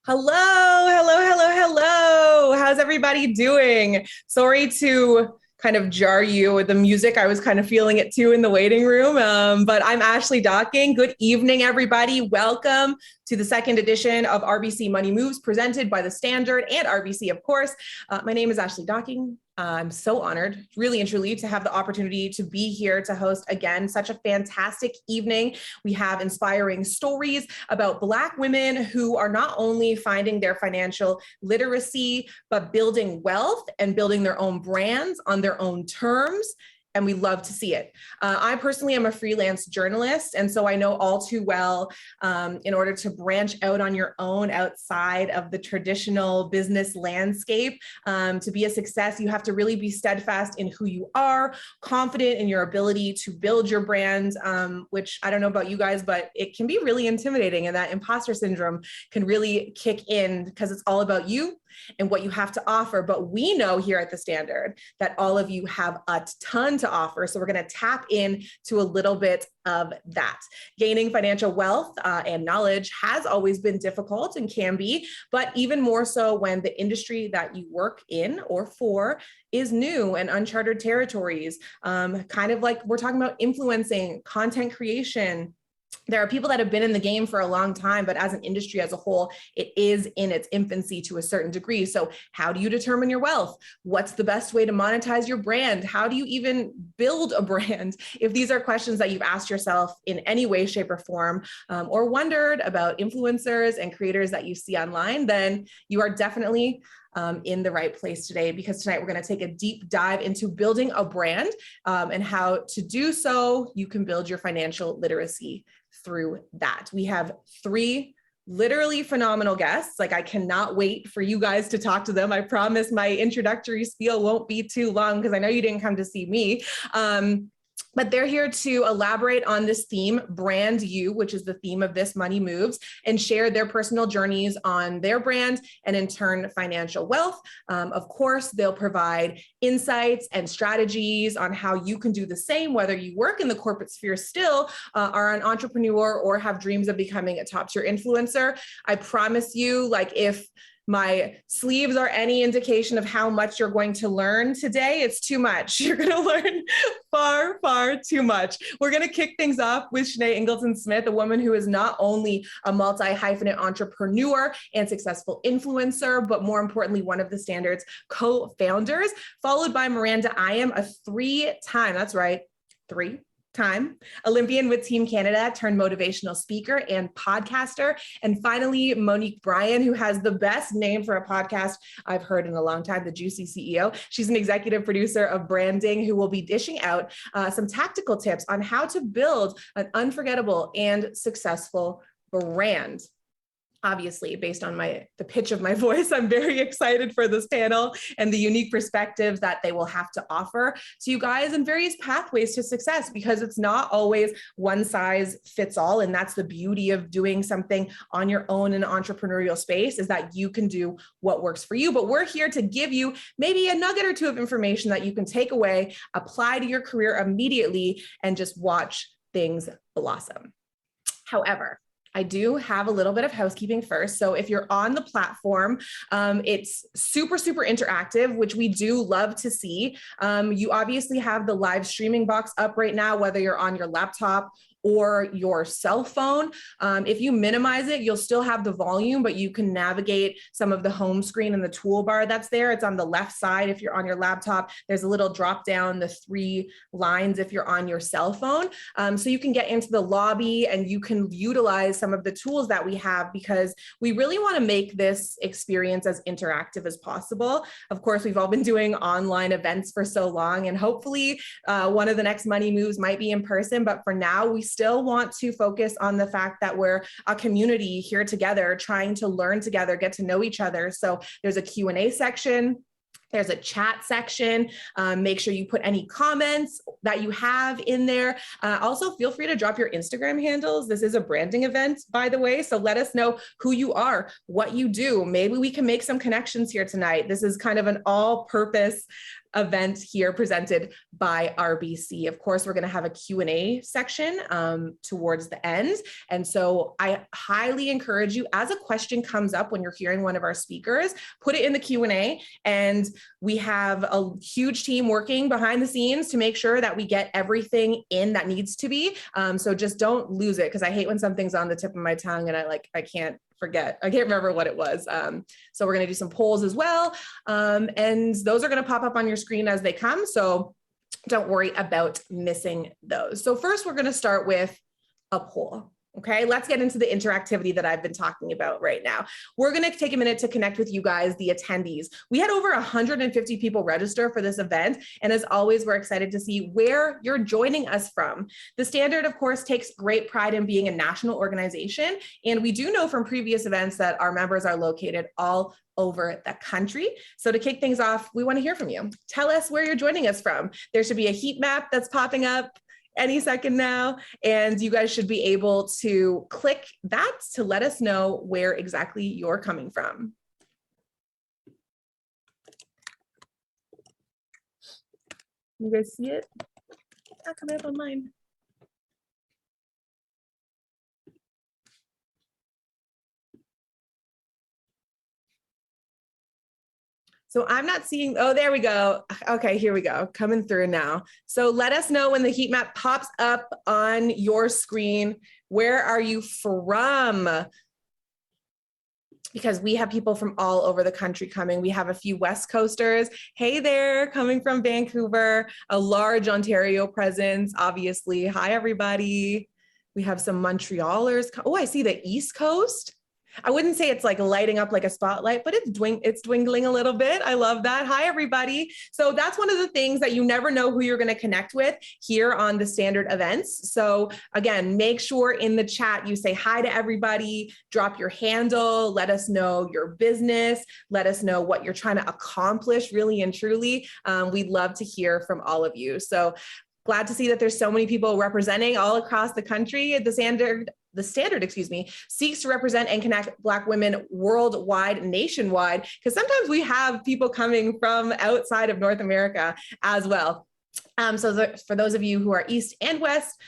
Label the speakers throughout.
Speaker 1: Hello, hello, hello, hello. How's everybody doing? Sorry to kind of jar you with the music. I was kind of feeling it too in the waiting room. But I'm Ashley Docking. Good evening, everybody. Welcome to the second edition of RBC Money Moves presented by the Standard and RBC, of course. My name is Ashley Docking. I'm so honored, really and truly, to have the opportunity to be here to host again such a fantastic evening. We have inspiring stories about Black women who are not only finding their financial literacy, but building wealth and building their own brands on their own terms. And we love to see it. I personally am a freelance journalist, and so I know all too well, in order to branch out on your own outside of the traditional business landscape, to be a success, you have to really be steadfast in who you are, confident in your ability to build your brand, which I don't know about you guys, but it can be really intimidating, and that imposter syndrome can really kick in because it's all about you and what you have to offer. But we know here at the Standard that all of you have a ton to offer. So we're going to tap in to a little bit of that. Gaining financial wealth and knowledge has always been difficult and can be, but even more so when the industry that you work in or for is new and uncharted territories. Kind of like we're talking about influencing, content creation. There are people that have been in the game for a long time, but as an industry as a whole, it is in its infancy to a certain degree. So how do you determine your wealth? What's the best way to monetize your brand? How do you even build a brand? If these are questions that you've asked yourself in any way, shape, or form, or wondered about influencers and creators that you see online, then you are definitely in the right place today, because tonight we're going to take a deep dive into building a brand, and how to do so you can build your financial literacy through that. We have three literally phenomenal guests. Like, I cannot wait for you guys to talk to them. I promise my introductory spiel won't be too long because I know you didn't come to see me. But they're here to elaborate on this theme, Brand You, which is the theme of this Money Moves, and share their personal journeys on their brand and in turn, financial wealth. Of course, they'll provide insights and strategies on how you can do the same, whether you work in the corporate sphere still, are an entrepreneur, or have dreams of becoming a top tier influencer. I promise you, like, if my sleeves are any indication of how much you're going to learn today, it's too much. You're going to learn far, far too much. We're going to kick things off with Shanae Ingleton-Smith, a woman who is not only a multi-hyphenate entrepreneur and successful influencer, but more importantly, one of the Standard's co-founders, followed by Miranda Iam, a three-time Olympian with Team Canada turned motivational speaker and podcaster. And finally, Monique Bryan, who has the best name for a podcast I've heard in a long time, the Juicy CEO. She's an executive producer of branding who will be dishing out some tactical tips on how to build an unforgettable and successful brand. Obviously, based on the pitch of my voice, I'm very excited for this panel and the unique perspectives that they will have to offer to you guys, and various pathways to success, because it's not always one size fits all. And that's the beauty of doing something on your own in an entrepreneurial space, is that you can do what works for you. But we're here to give you maybe a nugget or two of information that you can take away, apply to your career immediately, and just watch things blossom. However, I do have a little bit of housekeeping first. So if you're on the platform, it's super, super interactive, which we do love to see. You obviously have the live streaming box up right now, whether you're on your laptop or your cell phone. If you minimize it, you'll still have the volume, but you can navigate some of the home screen and the toolbar that's there. It's on the left side if you're on your laptop. There's a little drop down, the three lines if you're on your cell phone. So you can get into the lobby and you can utilize some of the tools that we have, because we really want to make this experience as interactive as possible. Of course, we've all been doing online events for so long, and hopefully one of the next Money Moves might be in person, but for now, we still want to focus on the fact that we're a community here together, trying to learn together, get to know each other. So there's a Q&A section. There's a chat section. Make sure you put any comments that you have in there. Also, feel free to drop your Instagram handles. This is a branding event, by the way, so let us know who you are, what you do. Maybe we can make some connections here tonight. This is kind of an all-purpose event here presented by RBC. Of course, we're going to have a Q&A section towards the end. And so I highly encourage you, as a question comes up when you're hearing one of our speakers, put it in the Q&A. And we have a huge team working behind the scenes to make sure that we get everything in that needs to be. So just don't lose it, because I hate when something's on the tip of my tongue and I can't forget. I can't remember what it was. So we're going to do some polls as well. And those are going to pop up on your screen as they come. So don't worry about missing those. So first, we're going to start with a poll. Okay, let's get into the interactivity that I've been talking about right now. We're going to take a minute to connect with you guys, the attendees. We had over 150 people register for this event. And as always, we're excited to see where you're joining us from. The Standard, of course, takes great pride in being a national organization. And we do know from previous events that our members are located all over the country. So to kick things off, we want to hear from you. Tell us where you're joining us from. There should be a heat map that's popping up any second now, and you guys should be able to click that to let us know where exactly you're coming from. You guys see it? It's not coming up online. So I'm not seeing, oh, there we go. Okay, here we go, coming through now. So let us know when the heat map pops up on your screen. Where are you from? Because we have people from all over the country coming. We have a few West Coasters. Hey there, coming from Vancouver, a large Ontario presence, obviously. Hi, everybody. We have some Montrealers. Oh, I see the East Coast. I wouldn't say it's like lighting up like a spotlight, but it's dwindling a little bit. I love that. Hi, everybody. So that's one of the things that you never know who you're going to connect with here on the Standard events. So again, make sure in the chat you say hi to everybody, drop your handle, let us know your business, let us know what you're trying to accomplish really and truly. We'd love to hear from all of you. So glad to see that there's so many people representing all across the country. The Standard, seeks to represent and connect Black women worldwide, nationwide, because sometimes we have people coming from outside of North America as well. For those of you who are East and West,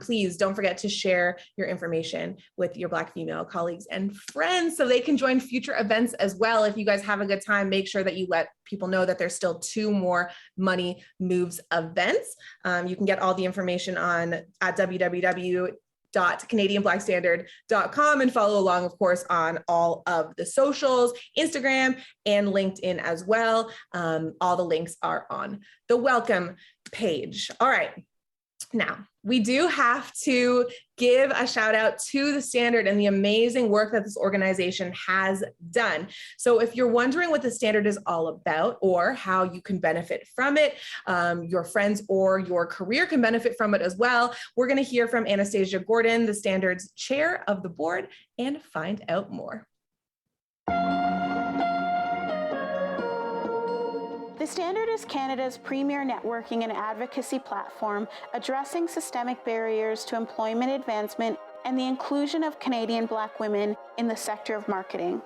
Speaker 1: please don't forget to share your information with your Black female colleagues and friends so they can join future events as well. If you guys have a good time, make sure that you let people know that there's still 2 more Money Moves events. You can get all the information at www.canadianblackstandard.com and follow along, of course, on all of the socials, Instagram and LinkedIn as well. All the links are on the welcome page. All right. Now, we do have to give a shout out to the Standard and the amazing work that this organization has done. So if you're wondering what the Standard is all about or how you can benefit from it, your friends or your career can benefit from it as well, we're going to hear from Anastasia Gordon, the Standard's chair of the board, and find out more.
Speaker 2: The Standard is Canada's premier networking and advocacy platform addressing systemic barriers to employment advancement and the inclusion of Canadian Black women in the sector of marketing.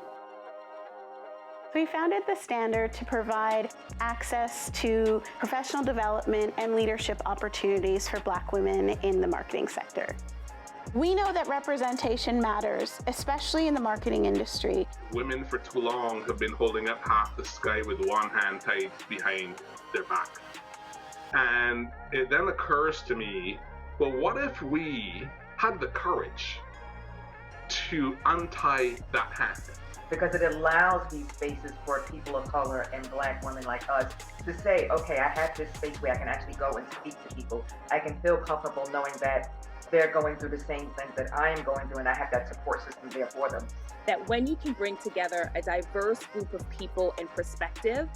Speaker 2: We founded the Standard to provide access to professional development and leadership opportunities for Black women in the marketing sector. We know that representation matters, especially in the marketing industry.
Speaker 3: Women for too long have been holding up half the sky with one hand tied behind their back. And it then occurs to me, well, what if we had the courage to untie that hand?
Speaker 4: Because it allows these spaces for people of color and Black women like us to say, okay, I have this space where I can actually go and speak to people. I can feel comfortable knowing that they're going through the same things that I am going through, and I have that support system there for them.
Speaker 5: That when you can bring together a diverse group of people and perspective,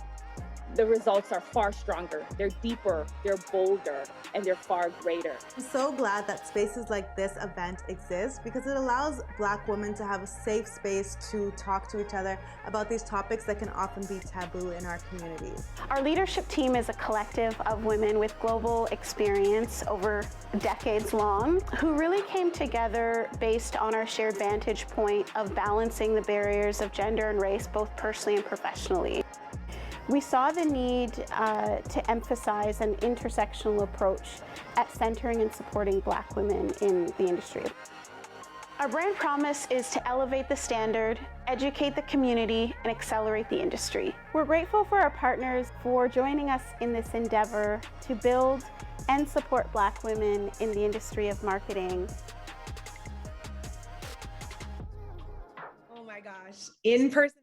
Speaker 5: the results are far stronger, they're deeper, they're bolder, and they're far greater.
Speaker 6: I'm so glad that spaces like this event exist because it allows Black women to have a safe space to talk to each other about these topics that can often be taboo in our communities.
Speaker 2: Our leadership team is a collective of women with global experience over decades long who really came together based on our shared vantage point of balancing the barriers of gender and race both personally and professionally. We saw the need to emphasize an intersectional approach at centering and supporting Black women in the industry. Our brand promise is to elevate the standard, educate the community, and accelerate the industry. We're grateful for our partners for joining us in this endeavor to build and support Black women in the industry of marketing.
Speaker 1: Oh my gosh, in-person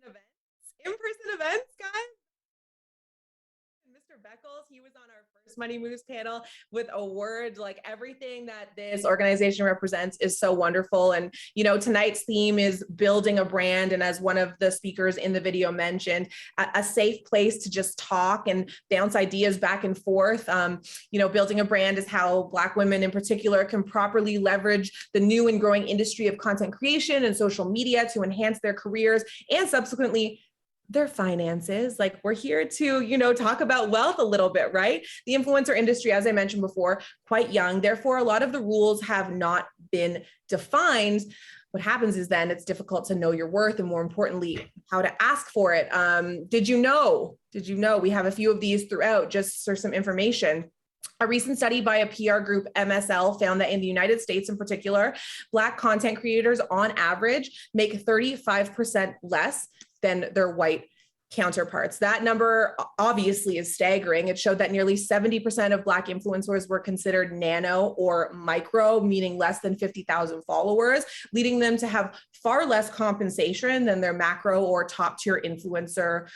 Speaker 1: events, guys. Mr. Beckles, he was on our first Money Moves panel with a word. Like, everything that this organization represents is so wonderful. And, you know, tonight's theme is building a brand. And as one of the speakers in the video mentioned, a safe place to just talk and bounce ideas back and forth. You know, building a brand is how Black women in particular can properly leverage the new and growing industry of content creation and social media to enhance their careers and subsequently their finances. Like, we're here to, you know, talk about wealth a little bit, right? The influencer industry, as I mentioned before, quite young. Therefore, a lot of the rules have not been defined. What happens is then it's difficult to know your worth and, more importantly, how to ask for it. Did you know? We have a few of these throughout, just for some information. A recent study by a PR group, MSL, found that in the United States in particular, Black content creators on average make 35% less than their white counterparts. That number obviously is staggering. It showed that nearly 70% of Black influencers were considered nano or micro, meaning less than 50,000 followers, leading them to have far less compensation than their macro or top tier influencer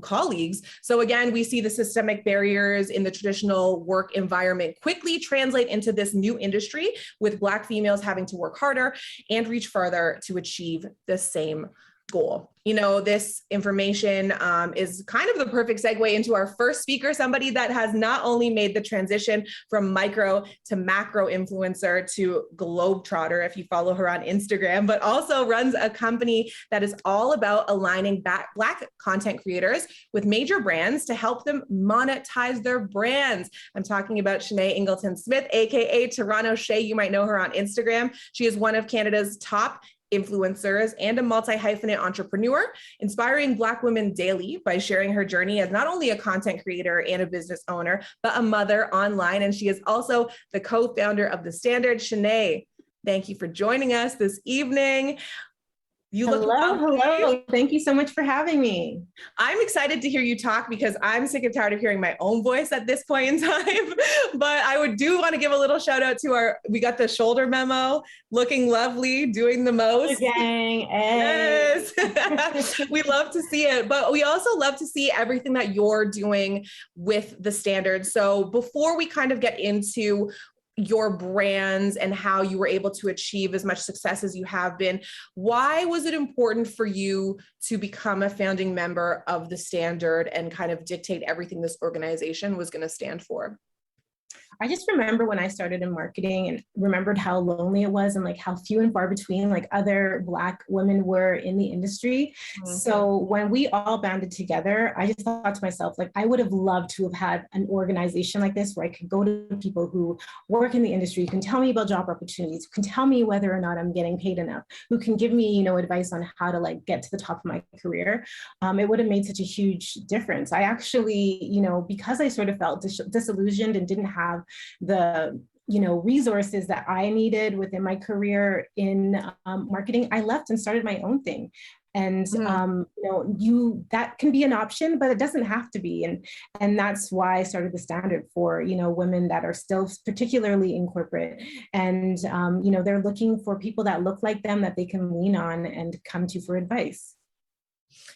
Speaker 1: colleagues. So again, we see the systemic barriers in the traditional work environment quickly translate into this new industry, with Black females having to work harder and reach farther to achieve the same goal. You know, this information is kind of the perfect segue into our first speaker, somebody that has not only made the transition from micro to macro influencer to globetrotter, if you follow her on Instagram, but also runs a company that is all about aligning Black content creators with major brands to help them monetize their brands. I'm talking about Shanae Ingleton-Smith, aka Toronto Shay. You might know her on Instagram. She is one of Canada's top influencers and a multi-hyphenate entrepreneur, inspiring Black women daily by sharing her journey as not only a content creator and a business owner, but a mother online. And she is also the co-founder of The Standard. Shanae, thank you for joining us this evening. You look
Speaker 7: Hello. Thank you so much for having me.
Speaker 1: I'm excited to hear you talk because I'm sick and tired of hearing my own voice at this point in time. But I do want to give a little shout out to we got the shoulder memo, looking lovely, doing the most.
Speaker 7: Gang, hey.
Speaker 1: Yes. We love to see it, but we also love to see everything that you're doing with The Standard. So before we kind of get into your brands and how you were able to achieve as much success as you have been, why was it important for you to become a founding member of The Standard and kind of dictate everything this organization was going to stand for?
Speaker 7: I just remember when I started in marketing and remembered how lonely it was and like how few and far between like other Black women were in the industry. Mm-hmm. So when we all banded together, I just thought to myself, like, I would have loved to have had an organization like this where I could go to people who work in the industry, who can tell me about job opportunities, who can tell me whether or not I'm getting paid enough, who can give me, you know, advice on how to like get to the top of my career. It would have made such a huge difference. I actually, you know, because I sort of felt disillusioned and didn't have the resources that I needed within my career in marketing, I left and started my own thing. And that can be an option, but it doesn't have to be. And that's why I started The Standard for, women that are still particularly in corporate. And, they're looking for people that look like them that they can lean on and come to for advice.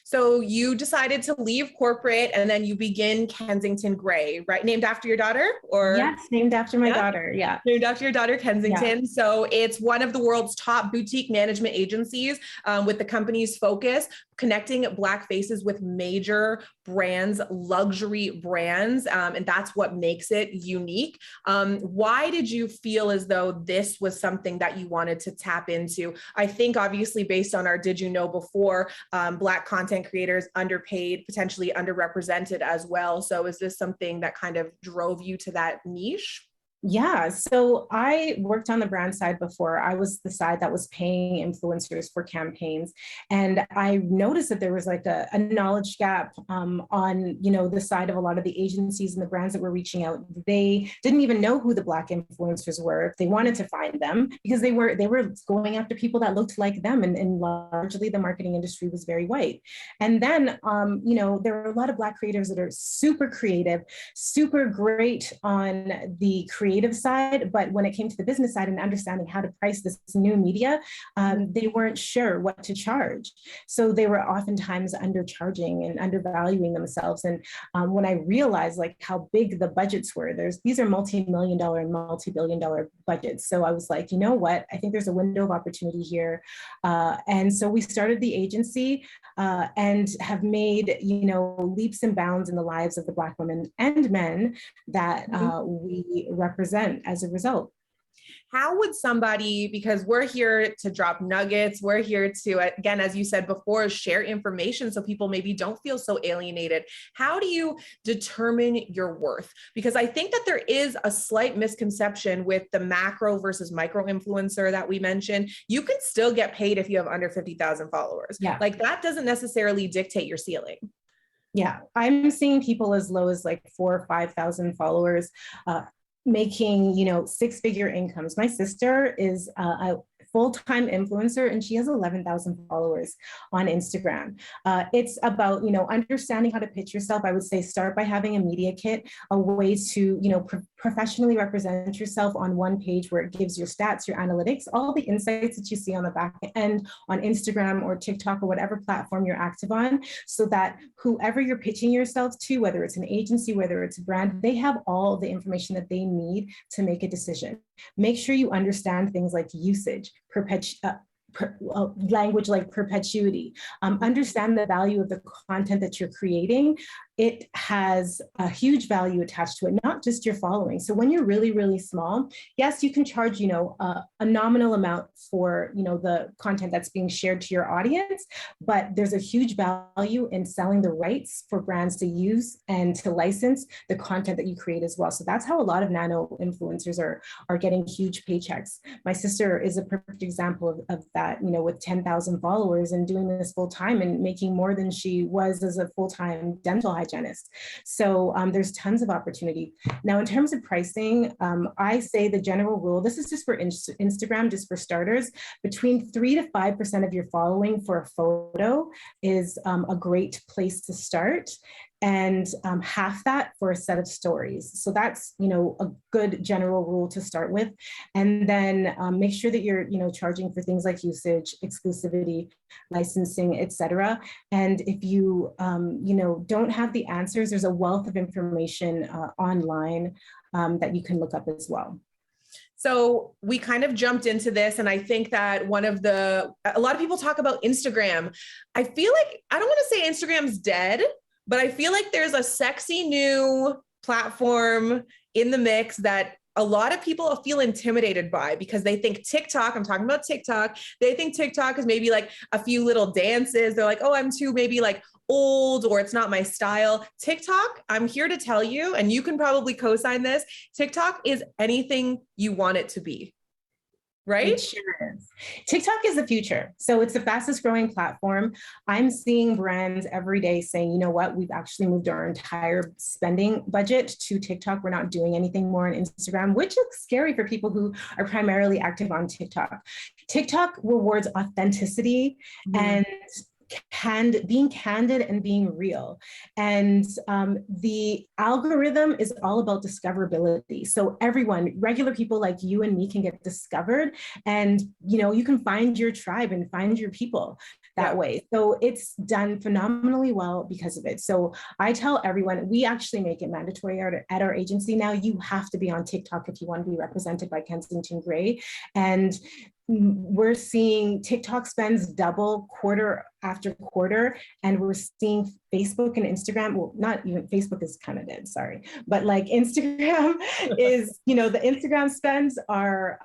Speaker 1: So you decided to leave corporate and then you begin Kensington Gray, right? Named after your daughter? Or
Speaker 7: yes, named after my daughter. Yeah.
Speaker 1: Named after your daughter, Kensington.
Speaker 7: Yeah.
Speaker 1: So it's one of the world's top boutique management agencies with the company's focus connecting Black faces with major brands, luxury brands. And that's what makes it unique. Why did you feel as though this was something that you wanted to tap into? I think obviously based on our Did You Know Before, Black content creators underpaid, potentially underrepresented as well. So is this something that kind of drove you to that niche?
Speaker 7: Yeah, so I worked on the brand side before. I was the side that was paying influencers for campaigns, and I noticed that there was like a knowledge gap on the side of a lot of the agencies and the brands that were reaching out. They didn't even know who the Black influencers were if they wanted to find them, because they were going after people that looked like them, and largely the marketing industry was very white. And then there are a lot of Black creators that are super creative, super great on the creative side, but when it came to the business side and understanding how to price this new media, they weren't sure what to charge. So they were oftentimes undercharging and undervaluing themselves. And when I realized like how big the budgets were, these are multi-million-dollar and multi-billion-dollar budgets. So I was like, you know what? I think there's a window of opportunity here. And so we started the agency and have made leaps and bounds in the lives of the Black women and men that we represent as a result.
Speaker 1: How would somebody, because we're here to drop nuggets, we're here to, again, as you said before, share information so people maybe don't feel so alienated. How do you determine your worth? Because I think that there is a slight misconception with the macro versus micro influencer that we mentioned. You can still get paid if you have under 50,000 followers. Yeah. Like that doesn't necessarily dictate your ceiling.
Speaker 7: Yeah, I'm seeing people as low as like 4,000 or 5,000 followers, making, six-figure incomes. My sister is a full-time influencer and she has 11,000 followers on Instagram. It's about, understanding how to pitch yourself. I would say start by having a media kit, a way to, professionally represent yourself on one page where it gives your stats, your analytics, all the insights that you see on the back end on Instagram or TikTok or whatever platform you're active on, so that whoever you're pitching yourself to, whether it's an agency, whether it's a brand, they have all the information that they need to make a decision. Make sure you understand things like usage, language like perpetuity. Understand the value of the content that you're creating. It has a huge value attached to it, not just your following. So when you're really, really small, yes, you can charge, a nominal amount for, the content that's being shared to your audience, but there's a huge value in selling the rights for brands to use and to license the content that you create as well. So that's how a lot of nano influencers are getting huge paychecks. My sister is a perfect example of that, with 10,000 followers and doing this full time and making more than she was as a full-time dental hygienist. So there's tons of opportunity. Now, in terms of pricing, I say the general rule, this is just for Instagram, just for starters, between 3 to 5% of your following for a photo is a great place to start. And half that for a set of stories. So that's, a good general rule to start with. And then make sure that you're, charging for things like usage, exclusivity, licensing, etc. And if you, don't have the answers, there's a wealth of information online that you can look up as well.
Speaker 1: So we kind of jumped into this, and I think that a lot of people talk about Instagram. I feel like, I don't want to say Instagram's dead, but I feel like there's a sexy new platform in the mix that a lot of people feel intimidated by, because they think TikTok, I'm talking about TikTok, they think TikTok is maybe like a few little dances. They're like, oh, I'm too maybe like old, or it's not my style. TikTok, I'm here to tell you, and you can probably co-sign this, TikTok is anything you want it to be. Right?
Speaker 7: It sure is. TikTok is the future. So it's the fastest growing platform. I'm seeing brands every day saying, you know what, we've actually moved our entire spending budget to TikTok. We're not doing anything more on Instagram, which is scary for people who are primarily active on TikTok. TikTok rewards authenticity and being candid and being real. And the algorithm is all about discoverability. So everyone, regular people like you and me, can get discovered, and you can find your tribe and find your people that way. So it's done phenomenally well because of it. So I tell everyone, we actually make it mandatory at our agency now. You have to be on TikTok if you want to be represented by Kensington Gray. And we're seeing TikTok spends double quarter after quarter, and we're seeing Facebook and Instagram, well, not even Facebook is kind of dead, sorry, but like Instagram is, the Instagram spends are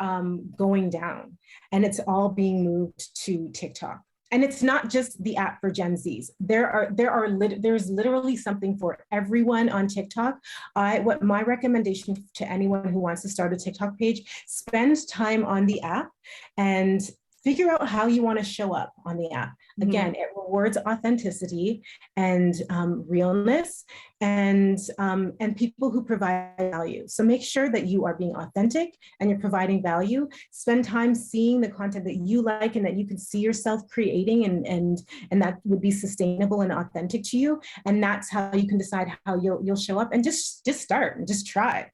Speaker 7: going down, and it's all being moved to TikTok. And it's not just the app for Gen Zs. There's literally something for everyone on TikTok. What my recommendation to anyone who wants to start a TikTok page, spend time on the app and figure out how you want to show up on the app. Again, it rewards authenticity and realness and people who provide value. So make sure that you are being authentic and you're providing value. Spend time seeing the content that you like and that you can see yourself creating and that would be sustainable and authentic to you. And that's how you can decide how you'll show up, and just start and just try.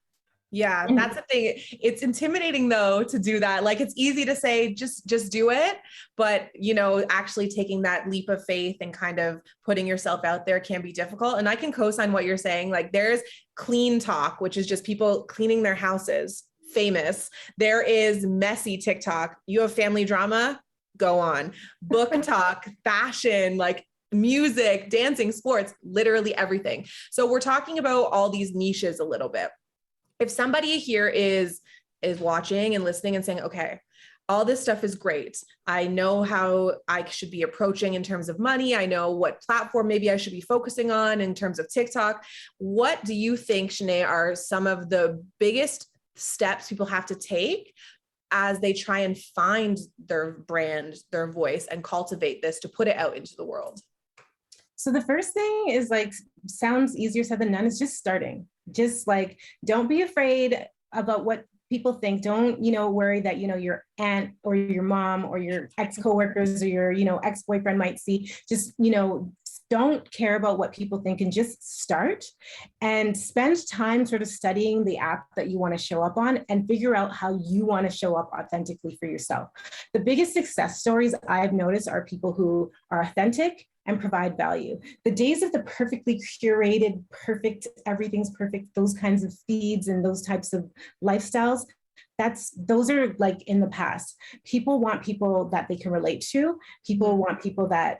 Speaker 1: Yeah, that's the thing. It's intimidating though to do that. Like, it's easy to say, just do it. But, you know, actually taking that leap of faith and kind of putting yourself out there can be difficult. And I can co-sign what you're saying. Like, there's clean talk, which is just people cleaning their houses, famous. There is messy TikTok. You have family drama, go on. Book talk, fashion, like music, dancing, sports, literally everything. So we're talking about all these niches a little bit. If somebody here is watching and listening and saying, okay, all this stuff is great. I know how I should be approaching in terms of money. I know what platform maybe I should be focusing on in terms of TikTok. What do you think, Shanae, are some of the biggest steps people have to take as they try and find their brand, their voice, and cultivate this to put it out into the world?
Speaker 7: So the first thing is, like, sounds easier said than done, is just starting. Just like, don't be afraid about what people think. Don't, worry that, your aunt or your mom or your ex-coworkers or your, ex-boyfriend might see. Just, don't care about what people think, and just start and spend time sort of studying the app that you want to show up on and figure out how you want to show up authentically for yourself. The biggest success stories I've noticed are people who are authentic and provide value. The days of the perfectly curated, perfect, everything's perfect, those kinds of feeds and those types of lifestyles, those are like in the past. People want people that they can relate to. People want people that,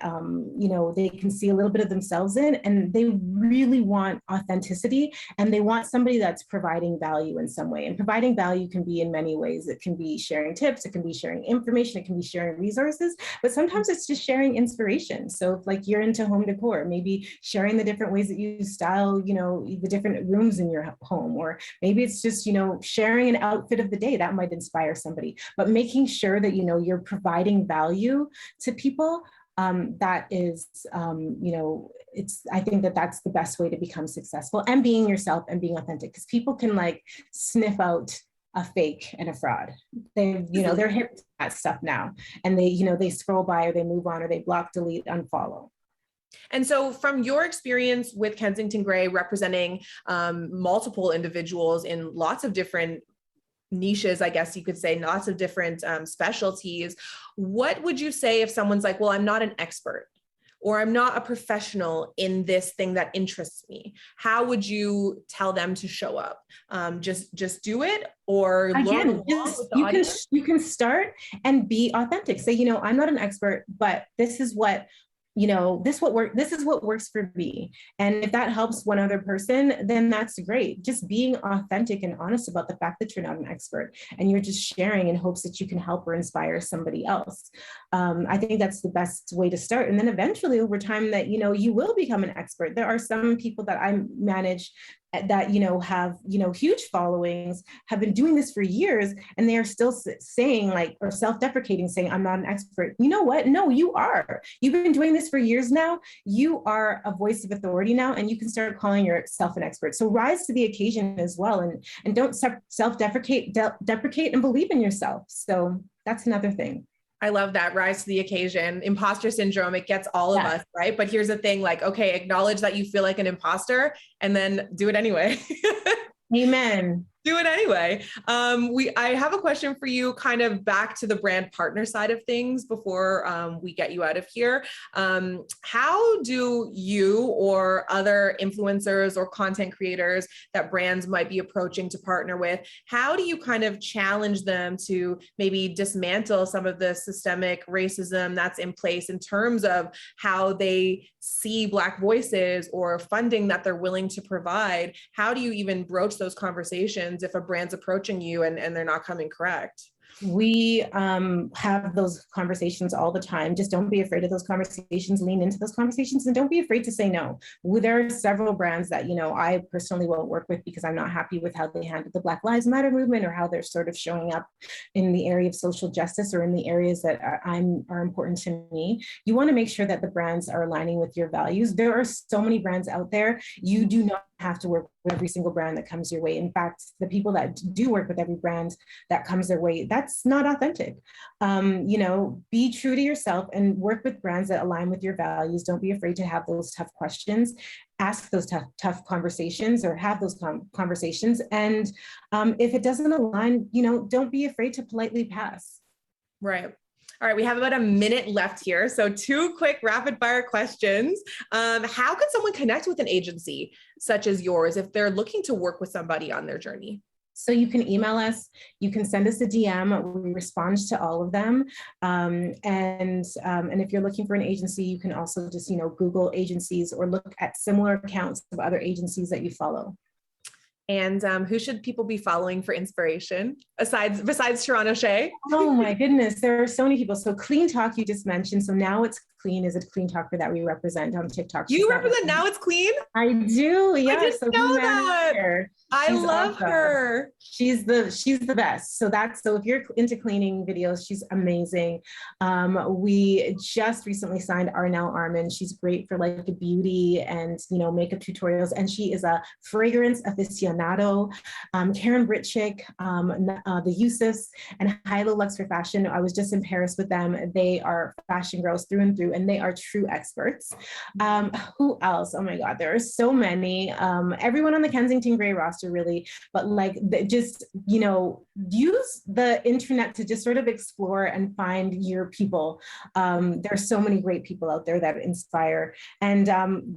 Speaker 7: they can see a little bit of themselves in, and they really want authenticity, and they want somebody that's providing value in some way. And providing value can be in many ways. It can be sharing tips, it can be sharing information, it can be sharing resources, but sometimes it's just sharing inspiration. So if, like, you're into home decor, maybe sharing the different ways that you style, the different rooms in your home, or maybe it's just, sharing an outfit of the day that might inspire somebody. But making sure that you're providing value to people, that is, I think that's the best way to become successful, and being yourself and being authentic, because people can, like, sniff out a fake and a fraud. They're hip to that stuff now, and they scroll by, or they move on, or they block, delete, unfollow.
Speaker 1: And so from your experience with Kensington Gray, representing multiple individuals in lots of different niches, I guess you could say, lots of different specialties, what would you say if someone's like, well, I'm not an expert, or I'm not a professional in this thing that interests me? How would you tell them to show up? Just do it, or
Speaker 7: again, you can start and be authentic. Say, I'm not an expert, but this is what this is what works for me. And if that helps one other person, then that's great. Just being authentic and honest about the fact that you're not an expert, and you're just sharing in hopes that you can help or inspire somebody else. I think that's the best way to start. And then eventually, over time, that, you will become an expert. There are some people that I manage that, have, huge followings, have been doing this for years, and they are still saying, like, or self-deprecating, saying, I'm not an expert. You know what? No, you are. You've been doing this for years now. You are a voice of authority now, and you can start calling yourself an expert. So rise to the occasion as well, and don't self-deprecate, deprecate, and believe in yourself. So that's another thing.
Speaker 1: I love that. Rise to the occasion. Imposter syndrome, it gets all of us, right? But here's the thing, like, okay, acknowledge that you feel like an imposter, and then do it anyway.
Speaker 7: Amen.
Speaker 1: Do it anyway. I have a question for you, kind of back to the brand partner side of things before we get you out of here. How do you or other influencers or content creators that brands might be approaching to partner with, how do you kind of challenge them to maybe dismantle some of the systemic racism that's in place in terms of how they see Black voices or funding that they're willing to provide? How do you even broach those conversations if a brand's approaching you and they're not coming correct?
Speaker 7: We have those conversations all the time. Just don't be afraid of those conversations, lean into those conversations, and don't be afraid to say no. There are several brands that, I personally won't work with because I'm not happy with how they handle the Black Lives Matter movement or how they're sort of showing up in the area of social justice or in the areas that are important to me. You want to make sure that the brands are aligning with your values. There are so many brands out there. You do not have to work with every single brand that comes your way. In fact, the people that do work with every brand that comes their way, that's not authentic. Be true to yourself and work with brands that align with your values. Don't be afraid to have those tough questions, ask those tough conversations, or have those conversations. And if it doesn't align, don't be afraid to politely pass.
Speaker 1: Right. All right, we have about a minute left here. So 2 quick rapid fire questions. How can someone connect with an agency such as yours if they're looking to work with somebody on their journey?
Speaker 7: So you can email us, you can send us a DM, we respond to all of them. And if you're looking for an agency, you can also just, Google agencies or look at similar accounts of other agencies that you follow.
Speaker 1: And who should people be following for inspiration besides Toronto Shay?
Speaker 7: Oh my goodness, there are so many people. So Clean Talk you just mentioned. So Now It's Clean is a clean talker that we represent on TikTok.
Speaker 1: You represent Now It's Clean?
Speaker 7: I do, yeah.
Speaker 1: I didn't know that. I love her.
Speaker 7: She's the best. So if you're into cleaning videos, she's amazing. We just recently signed Arnell Armin. She's great for like beauty and makeup tutorials, and she is a fragrance aficionado. Karen Britchick, the Yusufs, and Hilo Lux for Fashion. I was just in Paris with them. They are fashion girls through and through, and they are true experts. Who else? Oh my God, there are so many. Everyone on the Kensington Grey roster, really, but just use the internet to just sort of explore and find your people. There's so many great people out there that inspire, and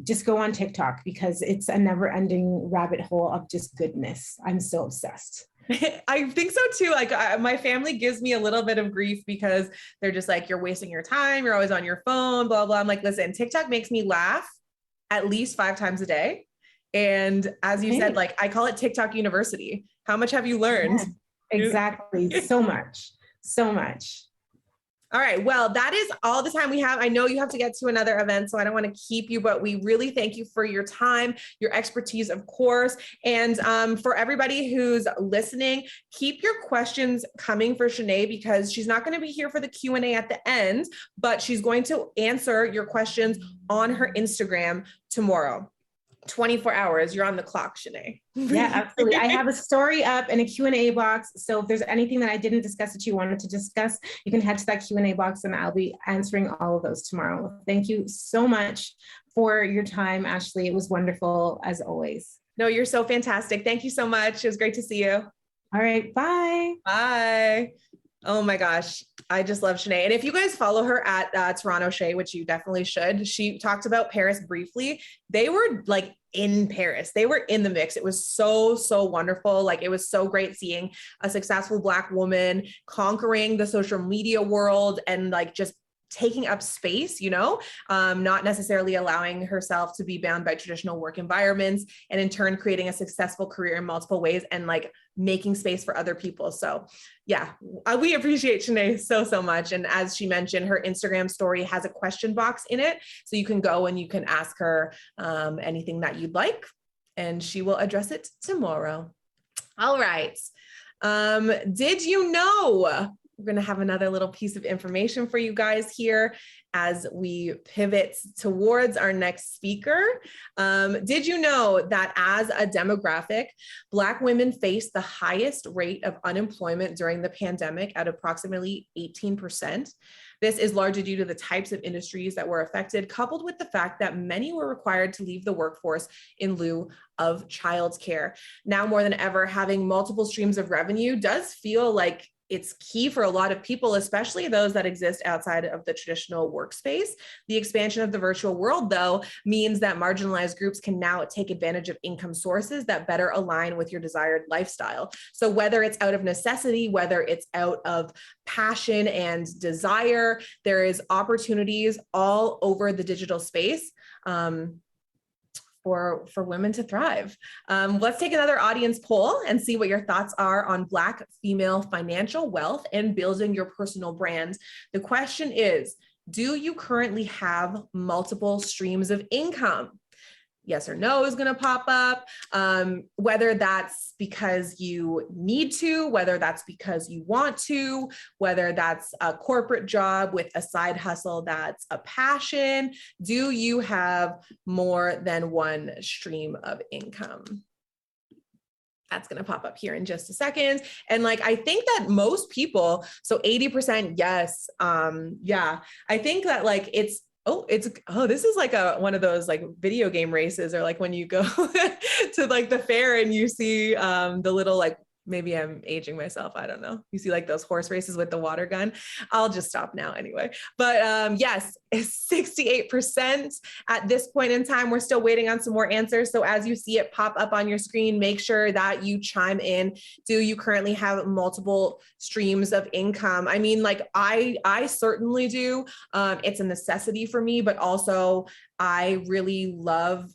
Speaker 7: just go on TikTok because it's a never-ending rabbit hole of just goodness. I'm so obsessed.
Speaker 1: I think so too. Like my family gives me a little bit of grief because they're just like, you're wasting your time. You're always on your phone, blah, blah. I'm like, listen, TikTok makes me laugh at least 5 times a day. And as you said, like, I call it TikTok University. How much have you learned?
Speaker 7: Yeah, exactly. So much.
Speaker 1: All right. Well, that is all the time we have. I know you have to get to another event, so I don't want to keep you, but we really thank you for your time, your expertise, of course. And for everybody who's listening, keep your questions coming for Shanae because she's not going to be here for the Q&A at the end, but she's going to answer your questions on her Instagram tomorrow. 24 hours, you're on the clock, Shanae.
Speaker 7: Yeah, absolutely. I have a story up and a Q&A box. So if there's anything that I didn't discuss that you wanted to discuss, you can head to that Q&A box and I'll be answering all of those tomorrow. Thank you so much for your time, Ashley. It was wonderful as always.
Speaker 1: No, you're so fantastic. Thank you so much. It was great to see you.
Speaker 7: All right. Bye.
Speaker 1: Bye. Oh my gosh. I just love Shanae. And if you guys follow her at Toronto Shay, which you definitely should, she talked about Paris briefly. They were like in Paris. They were in the mix. It was so, so wonderful. Like it was so great seeing a successful Black woman conquering the social media world and like just taking up space, not necessarily allowing herself to be bound by traditional work environments and in turn creating a successful career in multiple ways and like making space for other people. So yeah, we appreciate Shanae so, so much. And as she mentioned, her Instagram story has a question box in it. So you can go and you can ask her anything that you'd like and she will address it tomorrow. All right. Did you know? We're going to have another little piece of information for you guys here as we pivot towards our next speaker. Did you know that as a demographic, Black women face the highest rate of unemployment during the pandemic at approximately 18%? This is largely due to the types of industries that were affected, coupled with the fact that many were required to leave the workforce in lieu of childcare. Now more than ever, having multiple streams of revenue does feel like it's key for a lot of people, especially those that exist outside of the traditional workspace. The expansion of the virtual world, though, means that marginalized groups can now take advantage of income sources that better align with your desired lifestyle. So whether it's out of necessity, whether it's out of passion and desire, there is opportunities all over the digital space. for women to thrive. Let's take another audience poll and see what your thoughts are on Black female financial wealth and building your personal brand. The question is, do you currently have multiple streams of income? Yes or no is going to pop up, whether that's because you need to, whether that's because you want to, whether that's a corporate job with a side hustle that's a passion. Do you have more than one stream of income? That's going to pop up here in just a second. And like, I think that most people, so 80% yes. Yeah, I think that like this is like one of those like video game races, or like when you go to like the fair and you see the little, like, maybe I'm aging myself, I don't know. You see like those horse races with the water gun. I'll just stop now anyway. But yes, 68% at this point in time. We're still waiting on some more answers. So as you see it pop up on your screen, make sure that you chime in. Do you currently have multiple streams of income? I mean, like I certainly do. It's a necessity for me, but also I really love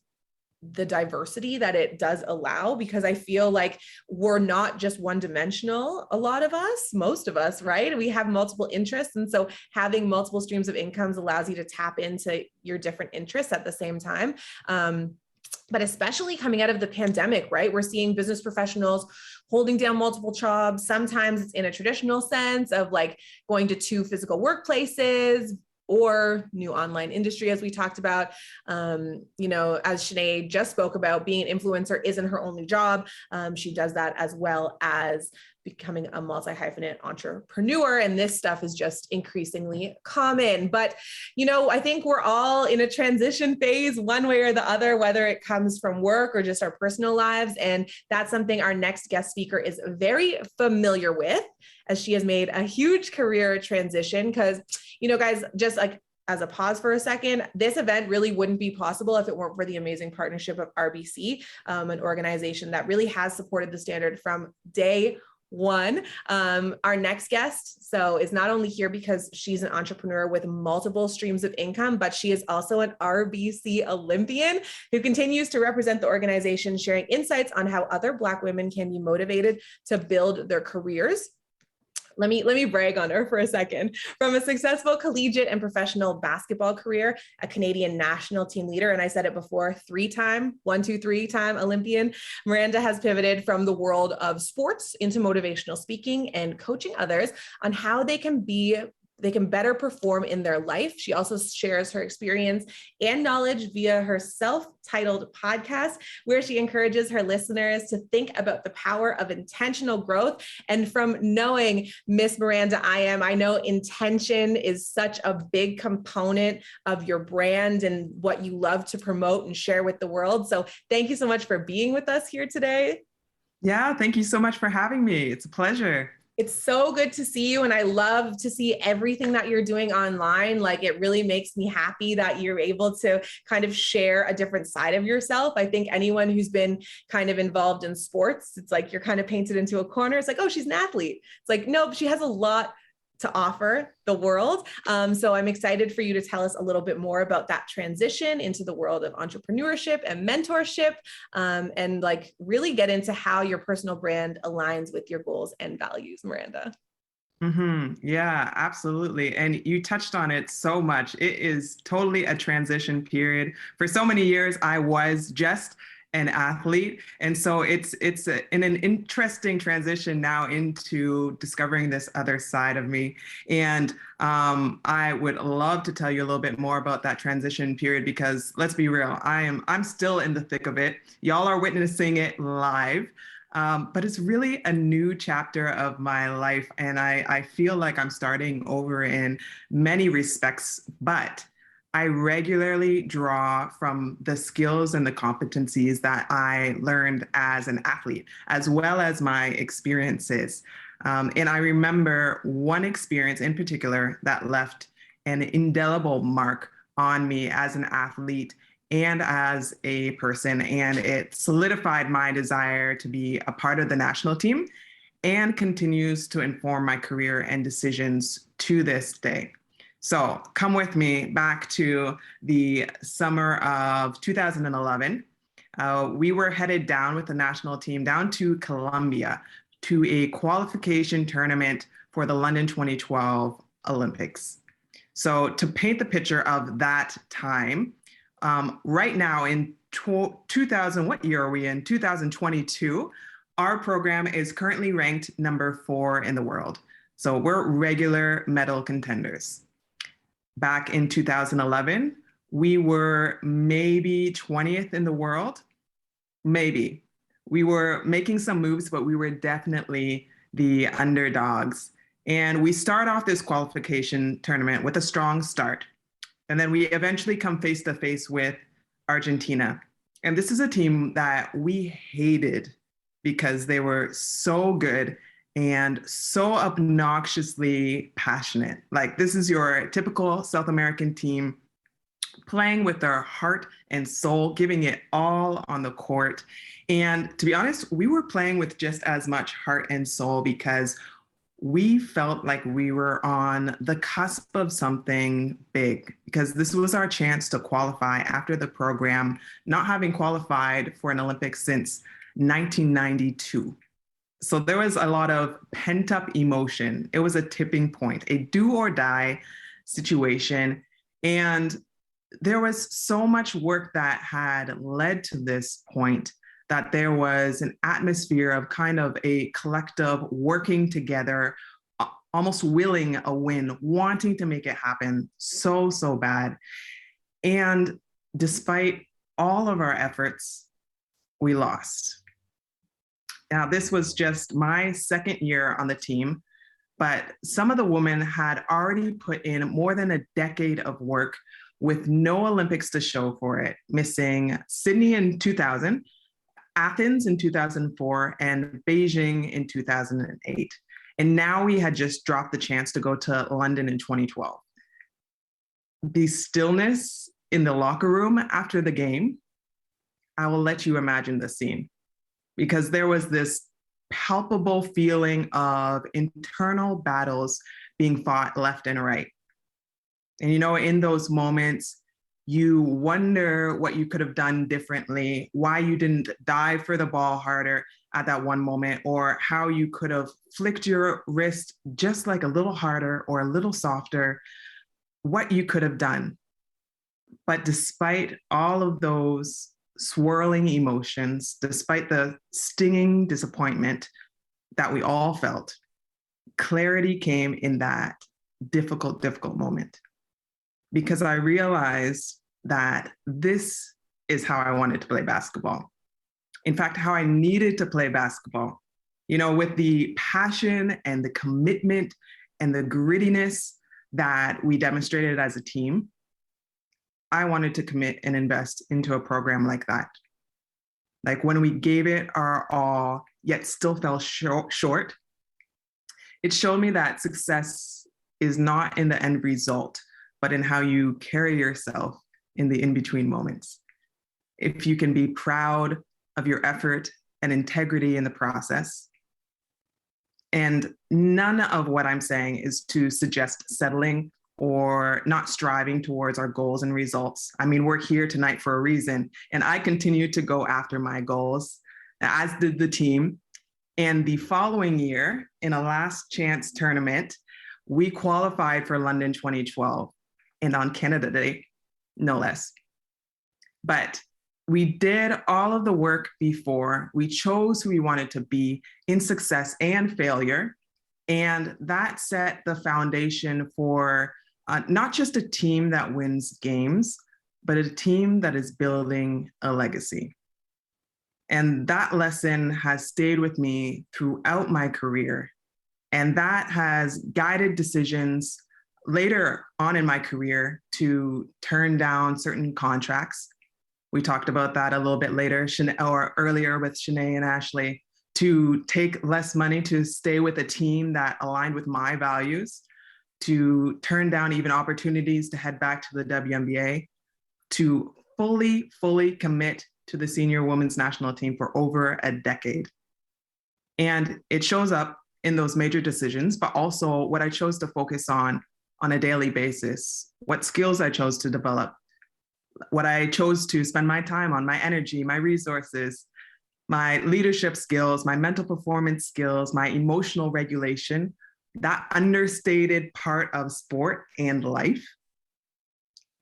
Speaker 1: the diversity that it does allow, because I feel like we're not just one dimensional. A lot of us, most of us, right? We have multiple interests. And so having multiple streams of incomes allows you to tap into your different interests at the same time. But especially coming out of the pandemic, right? We're seeing business professionals holding down multiple jobs. Sometimes it's in a traditional sense of like going to 2 physical workplaces, or new online industry, as we talked about. You know, as Shanae just spoke about, being an influencer isn't her only job. She does that as well as becoming a multi-hyphenate entrepreneur. And this stuff is just increasingly common. But, you know, I think we're all in a transition phase one way or the other, whether it comes from work or just our personal lives. And that's something our next guest speaker is very familiar with, as she has made a huge career transition. Because, you know, guys, just like as a pause for a second, this event really wouldn't be possible if it weren't for the amazing partnership of RBC, an organization that really has supported the standard from day one. Our next guest, so, is not only here because she's an entrepreneur with multiple streams of income, but she is also an RBC Olympian who continues to represent the organization, sharing insights on how other Black women can be motivated to build their careers. Let me brag on her for a second. From a successful collegiate and professional basketball career, a Canadian national team leader, and I said it before, 3-time Olympian, Miranda has pivoted from the world of sports into motivational speaking and coaching others on how they can better perform in their life. She also shares her experience and knowledge via her self-titled podcast, where she encourages her listeners to think about the power of intentional growth. And from knowing Miss Miranda I know intention is such a big component of your brand and what you love to promote and share with the world. So thank you so much for being with us here today.
Speaker 8: Yeah, thank you so much for having me. It's a pleasure.
Speaker 1: It's so good to see you. And I love to see everything that you're doing online. Like, it really makes me happy that you're able to kind of share a different side of yourself. I think anyone who's been kind of involved in sports, it's like you're kind of painted into a corner. It's like, oh, she's an athlete. It's like, nope, she has a lot to offer the world. So I'm excited for you to tell us a little bit more about that transition into the world of entrepreneurship and mentorship, and like really get into how your personal brand aligns with your goals and values, Miranda.
Speaker 8: Yeah, absolutely. And you touched on it so much. It is totally a transition period. For so many years, I was just an athlete. And so it's an interesting transition now into discovering this other side of me. And I would love to tell you a little bit more about that transition period, because let's be real, I'm still in the thick of it. Y'all are witnessing it live. But it's really a new chapter of my life. And I feel like I'm starting over in many respects, but I regularly draw from the skills and the competencies that I learned as an athlete, as well as my experiences. And I remember one experience in particular that left an indelible mark on me as an athlete and as a person. And it solidified my desire to be a part of the national team, and continues to inform my career and decisions to this day. So come with me back to the summer of 2011. We were headed down with the national team down to Colombia to a qualification tournament for the London 2012 Olympics. So to paint the picture of that time, right now in 2000, what year are we in? 2022, our program is currently ranked number 4 in the world. So we're regular medal contenders. Back in 2011, we were maybe 20th in the world. Maybe. We were making some moves, but we were definitely the underdogs. And we start off this qualification tournament with a strong start. And then we eventually come face to face with Argentina. And this is a team that we hated because they were so good and so obnoxiously passionate. Like, this is your typical South American team playing with their heart and soul, giving it all on the court. And to be honest, we were playing with just as much heart and soul because we felt like we were on the cusp of something big, because this was our chance to qualify after the program not having qualified for an Olympics since 1992. So there was a lot of pent-up emotion. It was a tipping point, a do or die situation. And there was so much work that had led to this point that there was an atmosphere of kind of a collective working together, almost willing a win, wanting to make it happen so bad. And despite all of our efforts, we lost. Now, this was just my second year on the team, but some of the women had already put in more than a decade of work with no Olympics to show for it, missing Sydney in 2000, Athens in 2004, and Beijing in 2008. And now we had just dropped the chance to go to London in 2012. The stillness in the locker room after the game, I will let you imagine the scene, because there was this palpable feeling of internal battles being fought left and right. And in those moments, you wonder what you could have done differently, why you didn't dive for the ball harder at that one moment, or how you could have flicked your wrist just like a little harder or a little softer, what you could have done. But despite all of those swirling emotions, despite the stinging disappointment that we all felt, clarity came in that difficult moment. Because I realized that this is how I wanted to play basketball. In fact, how I needed to play basketball, with the passion and the commitment and the grittiness that we demonstrated as a team. I wanted to commit and invest into a program like that. Like, when we gave it our all, yet still fell short, it showed me that success is not in the end result, but in how you carry yourself in the in-between moments. If you can be proud of your effort and integrity in the process. And none of what I'm saying is to suggest settling or not striving towards our goals and results. I mean, we're here tonight for a reason, and I continue to go after my goals, as did the team. And the following year, in a last chance tournament, we qualified for London 2012. And on Canada Day, no less. But we did all of the work before. We chose who we wanted to be in success and failure. And that set the foundation for not just a team that wins games, but a team that is building a legacy. And that lesson has stayed with me throughout my career. And that has guided decisions later on in my career to turn down certain contracts. We talked about that a little bit later, or earlier with Shanae and Ashley, to take less money to stay with a team that aligned with my values, to turn down even opportunities to head back to the WNBA, to fully commit to the senior women's national team for over a decade. And it shows up in those major decisions, but also what I chose to focus on a daily basis, what skills I chose to develop, what I chose to spend my time on, my energy, my resources, my leadership skills, my mental performance skills, my emotional regulation, that understated part of sport and life.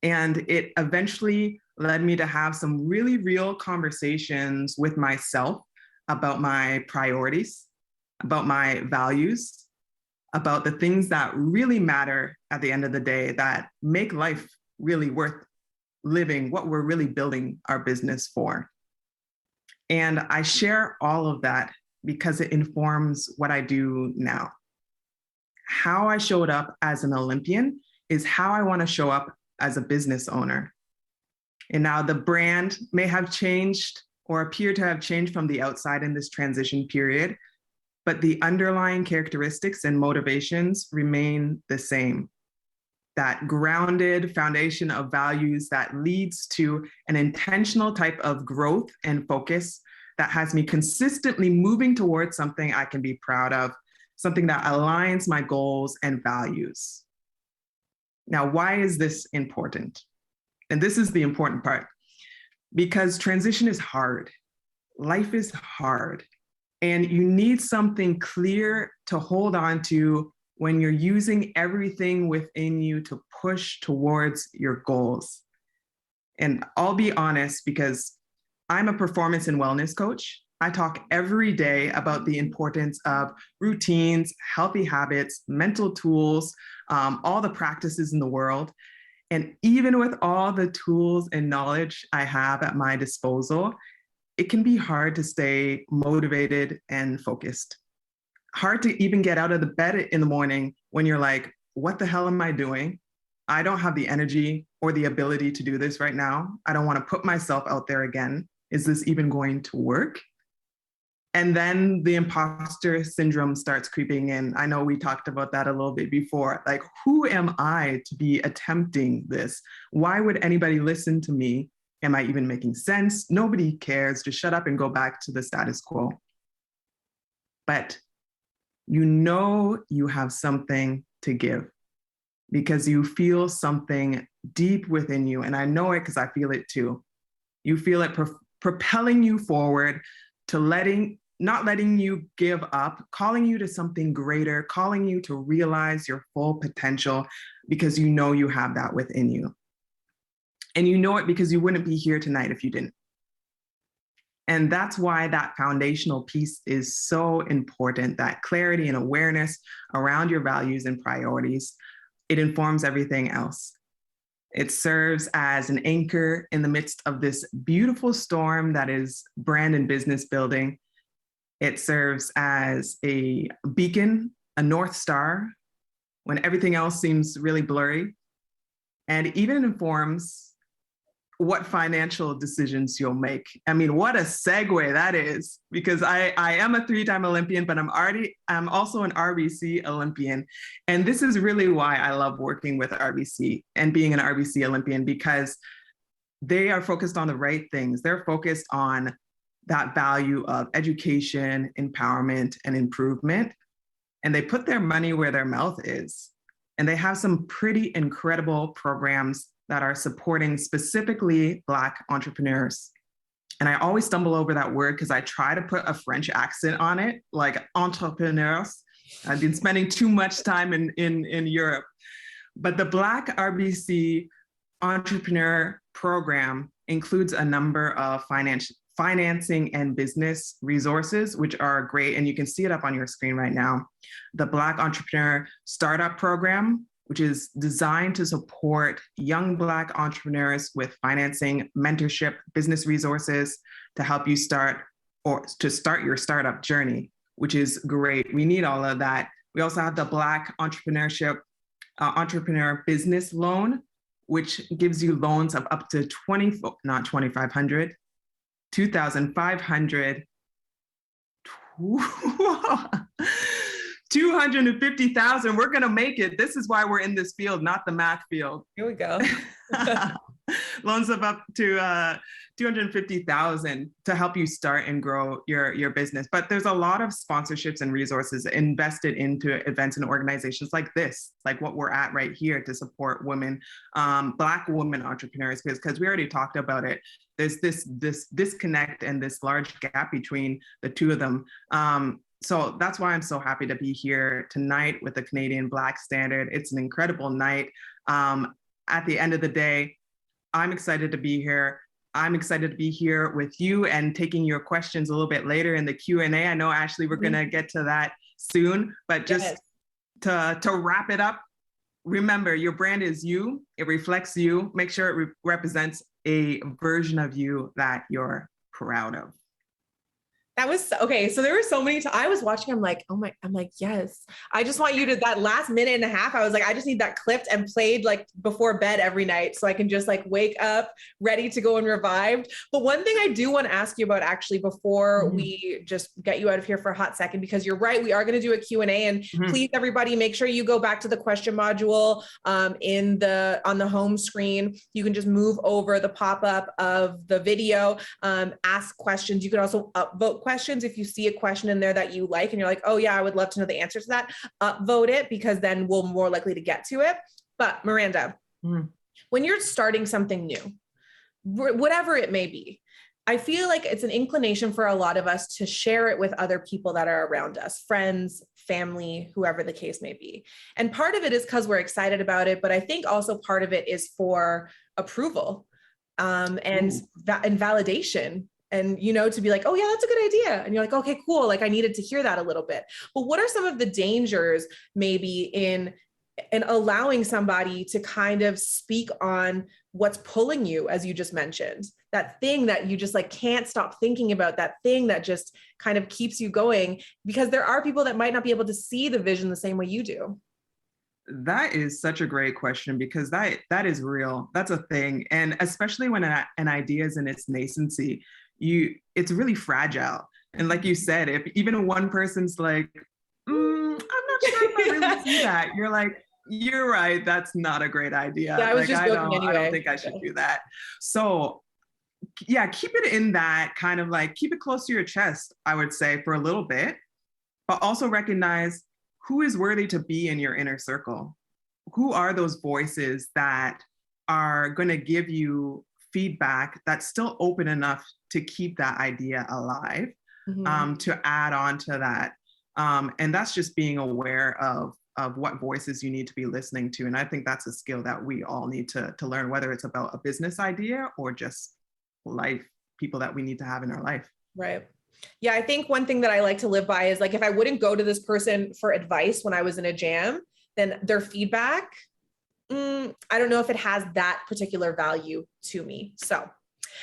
Speaker 8: And it eventually led me to have some really real conversations with myself about my priorities, about my values, about the things that really matter at the end of the day, that make life really worth living, what we're really building our business for. And I share all of that because it informs what I do now. How I showed up as an Olympian is how I want to show up as a business owner. And now the brand may have changed or appear to have changed from the outside in this transition period, but the underlying characteristics and motivations remain the same. That grounded foundation of values that leads to an intentional type of growth and focus that has me consistently moving towards something I can be proud of, something that aligns my goals and values. Now, why is this important? And this is the important part, because transition is hard. Life is hard. And you need something clear to hold on to when you're using everything within you to push towards your goals. And I'll be honest, because I'm a performance and wellness coach. I talk every day about the importance of routines, healthy habits, mental tools, all the practices in the world. And even with all the tools and knowledge I have at my disposal, it can be hard to stay motivated and focused. Hard to even get out of the bed in the morning when you're like, what the hell am I doing? I don't have the energy or the ability to do this right now. I don't want to put myself out there again. Is this even going to work? And then the imposter syndrome starts creeping in. I know we talked about that a little bit before. Like, who am I to be attempting this? Why would anybody listen to me? Am I even making sense? Nobody cares. Just shut up and go back to the status quo. But you know you have something to give because you feel something deep within you. And I know it because I feel it too. You feel it propelling you forward to not letting you give up, calling you to something greater, calling you to realize your full potential because you know you have that within you. And you know it because you wouldn't be here tonight if you didn't. And that's why that foundational piece is so important, that clarity and awareness around your values and priorities. It informs everything else. It serves as an anchor in the midst of this beautiful storm that is brand and business building. It serves as a beacon, a North Star, when everything else seems really blurry. And it even informs what financial decisions you'll make. I mean, what a segue that is, because I am a 3-time Olympian, but I'm also an RBC Olympian. And this is really why I love working with RBC and being an RBC Olympian, because they are focused on the right things. They're focused on that value of education, empowerment, and improvement. And they put their money where their mouth is. And they have some pretty incredible programs that are supporting specifically Black entrepreneurs. And I always stumble over that word because I try to put a French accent on it, like entrepreneurs. I've been spending too much time in Europe. But the Black RBC Entrepreneur Program includes a number of financing and business resources, which are great. And you can see it up on your screen right now. The Black Entrepreneur Startup Program, which is designed to support young Black entrepreneurs with financing, mentorship, business resources to help you start your startup journey, which is great. We need all of that. We also have the Black Entrepreneur Business Loan, which gives you loans of up to $2,500. 250,000. We're going to make it. This is why we're in this field, not the math field.
Speaker 1: Here we go.
Speaker 8: loans of up to 250,000 to help you start and grow your business. But there's a lot of sponsorships and resources invested into events and organizations like this, like what we're at right here, to support women, Black women entrepreneurs, because we already talked about it. There's this disconnect and this large gap between the two of them. So that's why I'm so happy to be here tonight with the Canadian Black Standard. It's an incredible night. At the end of the day, I'm excited to be here. I'm excited to be here with you and taking your questions a little bit later in the Q&A. I know, Ashley, we're going to get to that soon, but just to wrap it up, remember, your brand is you. It reflects you. Make sure it represents a version of you that you're proud of.
Speaker 1: That was okay. So there were so many times I was watching. I'm like, yes. I just want you to, that last minute and a half, I was like, I just need that clipped and played like before bed every night, so I can just like wake up ready to go and revived. But one thing I do want to ask you about, actually, before we just get you out of here for a hot second, because you're right, we are going to do a Q&A, and please, everybody, make sure you go back to the question module on the home screen. You can just move over the pop-up of the video, ask questions. You can also upvote questions. If you see a question in there that you like and you're like, oh yeah, I would love to know the answer to that, upvote it, because then we're more likely to get to it. But Miranda, when you're starting something new, whatever it may be, I feel like it's an inclination for a lot of us to share it with other people that are around us, friends, family, whoever the case may be. And part of it is because we're excited about it, but I think also part of it is for approval and validation. And, to be like, oh yeah, that's a good idea. And you're like, okay, cool. Like, I needed to hear that a little bit. But what are some of the dangers maybe in allowing somebody to kind of speak on what's pulling you, as you just mentioned, that thing that you just like can't stop thinking about, that thing that just kind of keeps you going, because there are people that might not be able to see the vision the same way you do?
Speaker 8: That is such a great question, because that is real. That's a thing. And especially when an idea is in its nascency, it's really fragile. And like you said, if even one person's like, I'm not sure if I really see that, you're like, you're right, that's not a great idea.
Speaker 1: Yeah, I was just joking anyway.
Speaker 8: I don't think I should do that. So yeah, keep it in that kind of like, keep it close to your chest, I would say, for a little bit, but also recognize who is worthy to be in your inner circle. Who are those voices that are going to give you feedback that's still open enough to keep that idea alive, to add on to that. And that's just being aware of what voices you need to be listening to. And I think that's a skill that we all need to learn, whether it's about a business idea or just life, people that we need to have in our life.
Speaker 1: Right. Yeah, I think one thing that I like to live by is like, if I wouldn't go to this person for advice when I was in a jam, then their feedback, I don't know if it has that particular value to me. So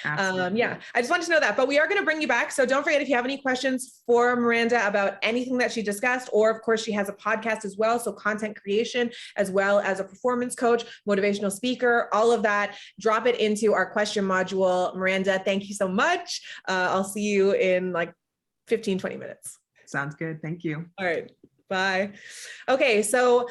Speaker 1: yeah, I just wanted to know that, but we are going to bring you back. So don't forget, if you have any questions for Miranda about anything that she discussed, or of course she has a podcast as well. So content creation, as well as a performance coach, motivational speaker, all of that, drop it into our question module. Miranda, thank you so much. I'll see you in like 15, 20 minutes.
Speaker 8: Sounds good. Thank you.
Speaker 1: All right. Bye. Okay. So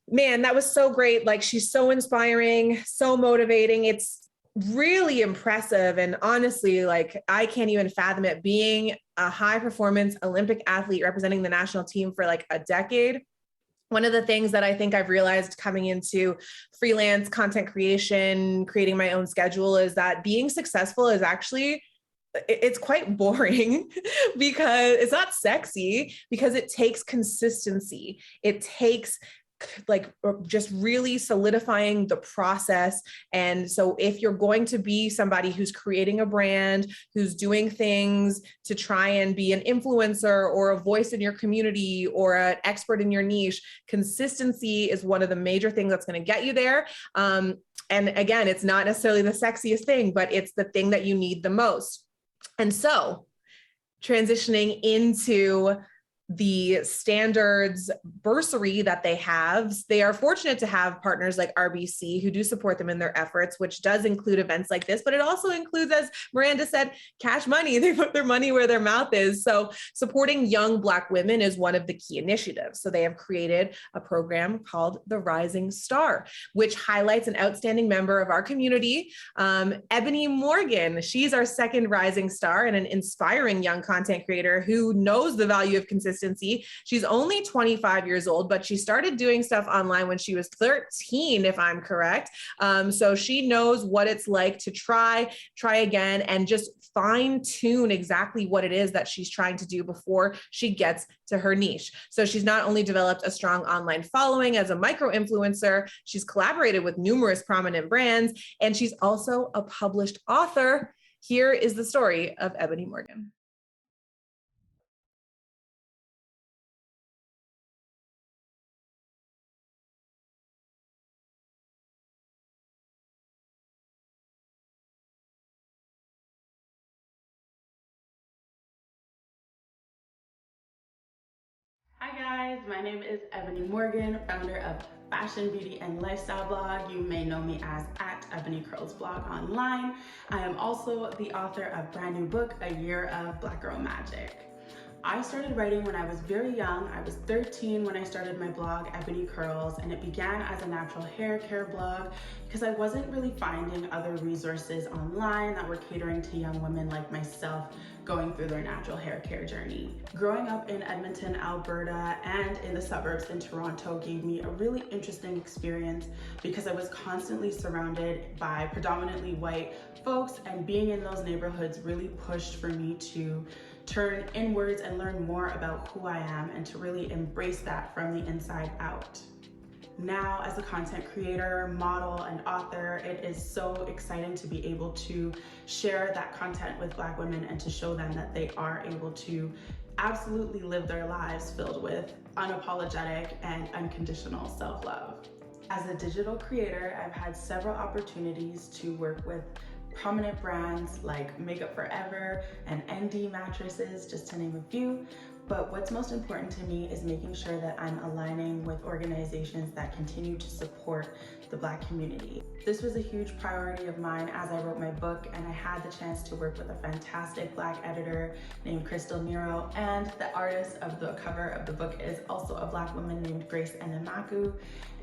Speaker 1: man, that was so great. Like, she's so inspiring, so motivating. It's really impressive. And honestly, like, I can't even fathom it, being a high performance Olympic athlete representing the national team for like a decade. One of the things that I think I've realized coming into freelance content creation, creating my own schedule, is that being successful is actually, it's quite boring because it's not sexy, because it takes consistency. It takes like just really solidifying the process. And so if you're going to be somebody who's creating a brand, who's doing things to try and be an influencer or a voice in your community or an expert in your niche, consistency is one of the major things that's going to get you there. And again, it's not necessarily the sexiest thing, but it's the thing that you need the most. And so transitioning into the standards bursary that they have. They are fortunate to have partners like RBC who do support them in their efforts, which does include events like this, but it also includes, as Miranda said, cash money. They put their money where their mouth is. So supporting young Black women is one of the key initiatives. So they have created a program called the Rising Star, which highlights an outstanding member of our community, Ebony Morgan. She's our second Rising Star and an inspiring young content creator who knows the value of consistency. She's only 25 years old, but she started doing stuff online when she was 13, if I'm correct. So she knows what it's like to try again, and just fine tune exactly what it is that she's trying to do before she gets to her niche. So she's not only developed a strong online following as a micro influencer, she's collaborated with numerous prominent brands, and she's also a published author. Here is the story of Ebony Morgan.
Speaker 9: Hi guys, my name is Ebony Morgan, founder of fashion, beauty, and lifestyle blog. You may know me as @EbonyCurlsBlog online. I am also the author of brand new book, A Year of Black Girl Magic. I started writing when I was very young. I was 13 when I started my blog, Ebony Curls, and it began as a natural hair care blog because I wasn't really finding other resources online that were catering to young women like myself going through their natural hair care journey. Growing up in Edmonton, Alberta, and in the suburbs in Toronto gave me a really interesting experience because I was constantly surrounded by predominantly white folks, and being in those neighborhoods really pushed for me to turn inwards and learn more about who I am and to really embrace that from the inside out. Now, as a content creator, model, and author, it is so exciting to be able to share that content with Black women and to show them that they are able to absolutely live their lives filled with unapologetic and unconditional self-love. As a digital creator, I've had several opportunities to work with prominent brands like Makeup Forever and ND Mattresses, just to name a few. But what's most important to me is making sure that I'm aligning with organizations that continue to support the Black community. This was a huge priority of mine as I wrote my book, and I had the chance to work with a fantastic Black editor named Crystal Nero, and the artist of the cover of the book is also a Black woman named Grace Enamaku.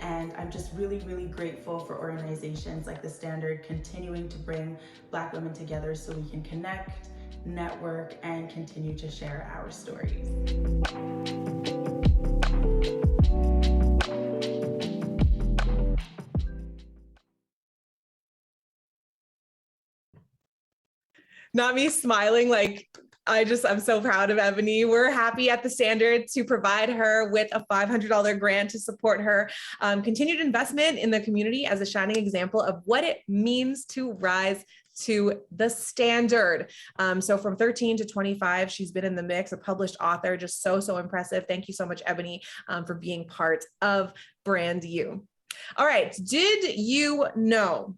Speaker 9: And I'm just really, really grateful for organizations like The Standard continuing to bring Black women together so we can connect, network, and continue to share our stories.
Speaker 1: Not me smiling, like, I'm so proud of Ebony. We're happy at The Standard to provide her with a $500 grant to support her continued investment in the community as a shining example of what it means to rise to the standard. So from 13 to 25, she's been in the mix, a published author, just so impressive. Thank you so much, Ebony, for being part of Brand You. All right, did you know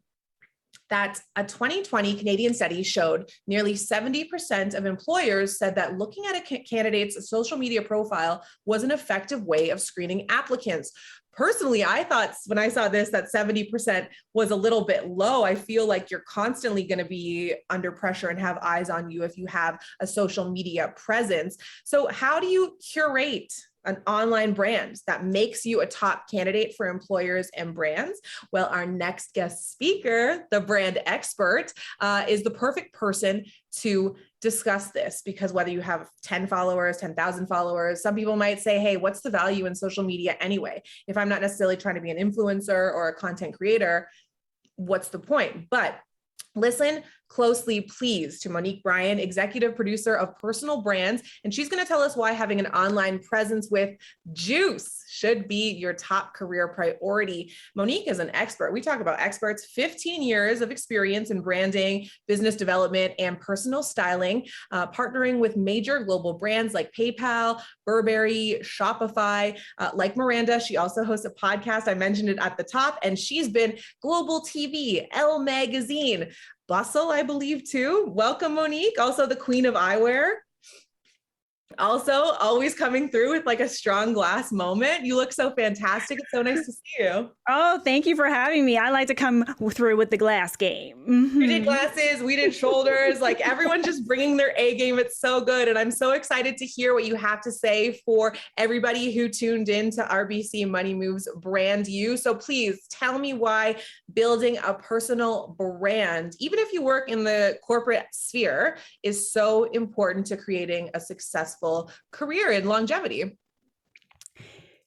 Speaker 1: that a 2020 Canadian study showed nearly 70% of employers said that looking at a candidate's social media profile was an effective way of screening applicants? Personally, I thought when I saw this that 70% was a little bit low. I feel like you're constantly going to be under pressure and have eyes on you if you have a social media presence. So how do you curate an online brand that makes you a top candidate for employers and brands? Well, our next guest speaker, the brand expert, is the perfect person to discuss this, because whether you have 10 followers, 10,000 followers, some people might say, hey, what's the value in social media anyway? If I'm not necessarily trying to be an influencer or a content creator, what's the point? But listen closely, please, to Monique Bryan, executive producer of Personal Brands, and she's going to tell us why having an online presence with juice should be your top career priority. Monique is an expert. We talk about experts, 15 years of experience in branding, business development, and personal styling, partnering with major global brands like PayPal, Burberry, Shopify. Like Miranda, she also hosts a podcast. I mentioned it at the top, and she's been Global TV, Elle Magazine, Bustle, I believe, too. Welcome, Monique. Also the queen of eyewear. Also, always coming through with like a strong glass moment. You look so fantastic. It's so nice to see you.
Speaker 10: Oh, thank you for having me. I like to come through with the glass game.
Speaker 1: We did glasses, we did shoulders, like everyone just bringing their A game. It's so good. And I'm so excited to hear what you have to say for everybody who tuned in to RBC Money Moves Brand You. So please tell me why building a personal brand, even if you work in the corporate sphere, is so important to creating a successful career and longevity.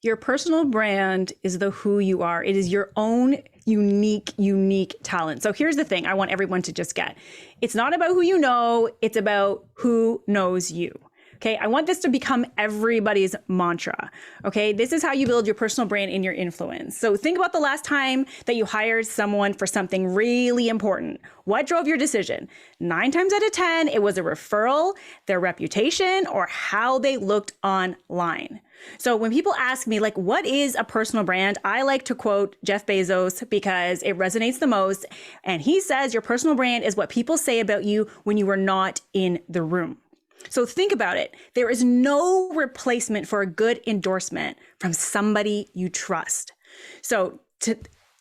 Speaker 10: Your personal brand is the who you are. It is your own unique talent. So here's the thing I want everyone to just get. It's not about who you know, it's about who knows you. Okay, I want this to become everybody's mantra. Okay, this is how you build your personal brand and your influence. So think about the last time that you hired someone for something really important. What drove your decision? 9 times out of 10, it was a referral, their reputation, or how they looked online. So when people ask me, like, what is a personal brand? I like to quote Jeff Bezos because it resonates the most. And he says your personal brand is what people say about you when you are not in the room. So think about it. There is no replacement for a good endorsement from somebody you trust. So to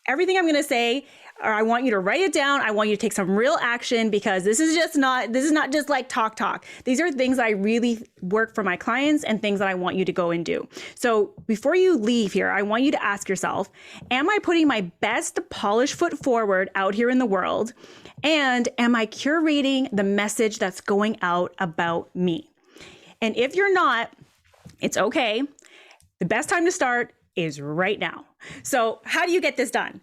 Speaker 10: everything I'm going to say, or I want you to write it down. I want you to take some real action because this is not just like talk. These are things I really work for my clients and things that I want you to go and do. So before you leave here, I want you to ask yourself, am I putting my best polished foot forward out here in the world? And am I curating the message that's going out about me? And if you're not, it's okay. The best time to start is right now. So how do you get this done?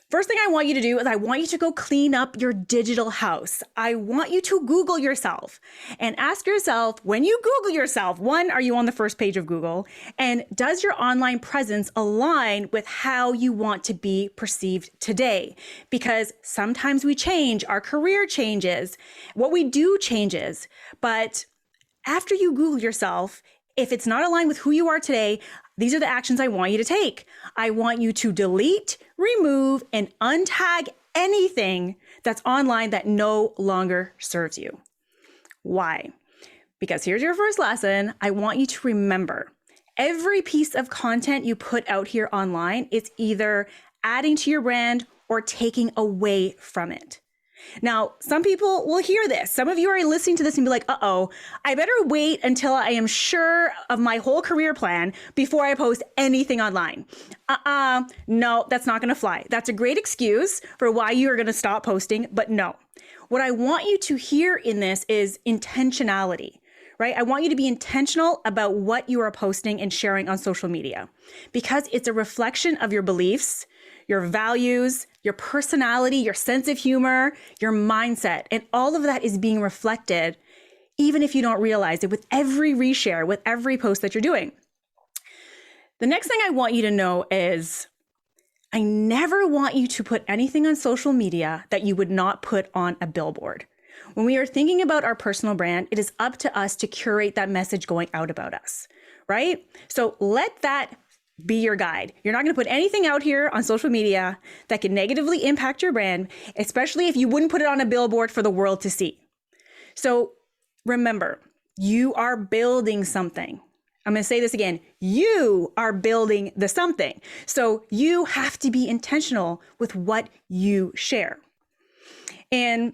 Speaker 10: First thing I want you to do is I want you to go clean up your digital house. I want you to Google yourself and ask yourself, when you Google yourself, one, are you on the first page of Google? And does your online presence align with how you want to be perceived today? Because sometimes we change, our career changes, what we do changes. But after you Google yourself, if it's not aligned with who you are today, these are the actions I want you to take. I want you to delete, remove, and untag anything that's online that no longer serves you. Why? Because here's your first lesson. I want you to remember every piece of content you put out here online, it's either adding to your brand or taking away from it. Now, some people will hear this. Some of you are listening to this and be like, uh-oh, I better wait until I am sure of my whole career plan before I post anything online. No, that's not going to fly. That's a great excuse for why you are going to stop posting, but no. What I want you to hear in this is intentionality, right? I want you to be intentional about what you are posting and sharing on social media because it's a reflection of your beliefs, your values, your personality, your sense of humor, your mindset, and all of that is being reflected, even if you don't realize it, with every reshare, with every post that you're doing. The next thing I want you to know is I never want you to put anything on social media that you would not put on a billboard. When we are thinking about our personal brand, it is up to us to curate that message going out about us, right? So let that be your guide. You're not going to put anything out here on social media that can negatively impact your brand, especially if you wouldn't put it on a billboard for the world to see. So remember, you are building something. I'm going to say this again. You are building the something. So you have to be intentional with what you share. And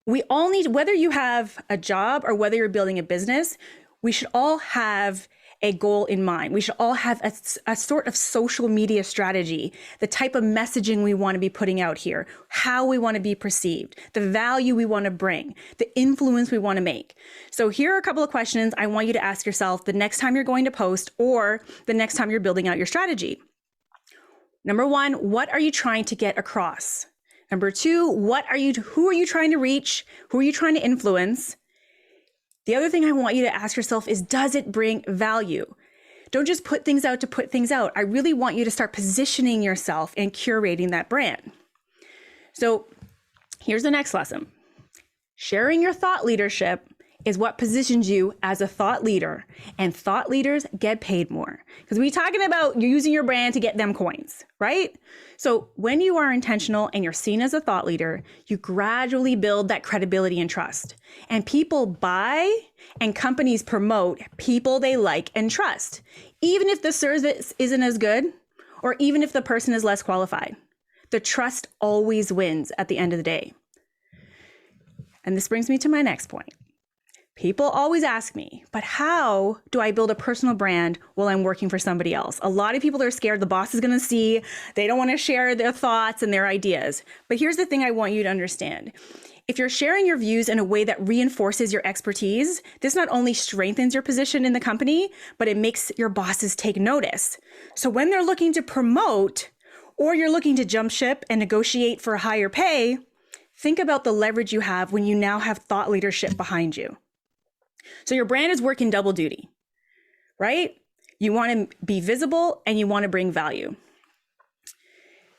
Speaker 10: we all need, whether you have a job or whether you're building a business, we should all have a goal in mind. We should all have a sort of social media strategy, the type of messaging we want to be putting out here, how we want to be perceived, the value we want to bring, the influence we want to make. So here are a couple of questions I want you to ask yourself the next time you're going to post or the next time you're building out your strategy. Number one, what are you trying to get across? Number two, who are you trying to reach? Who are you trying to influence? The other thing I want you to ask yourself is, does it bring value? Don't just put things out to put things out. I really want you to start positioning yourself and curating that brand. So here's the next lesson. Sharing your thought leadership is what positions you as a thought leader, and thought leaders get paid more. Because we're talking about you're using your brand to get them coins, right? So when you are intentional and you're seen as a thought leader, you gradually build that credibility and trust. And people buy and companies promote people they like and trust, even if the service isn't as good or even if the person is less qualified. The trust always wins at the end of the day. And this brings me to my next point. People always ask me, but how do I build a personal brand while I'm working for somebody else? A lot of people are scared the boss is going to see, they don't want to share their thoughts and their ideas. But here's the thing I want you to understand. If you're sharing your views in a way that reinforces your expertise, this not only strengthens your position in the company, but it makes your bosses take notice. So when they're looking to promote, or you're looking to jump ship and negotiate for a higher pay, think about the leverage you have when you now have thought leadership behind you. So your brand is working double duty, right? You want to be visible and you want to bring value.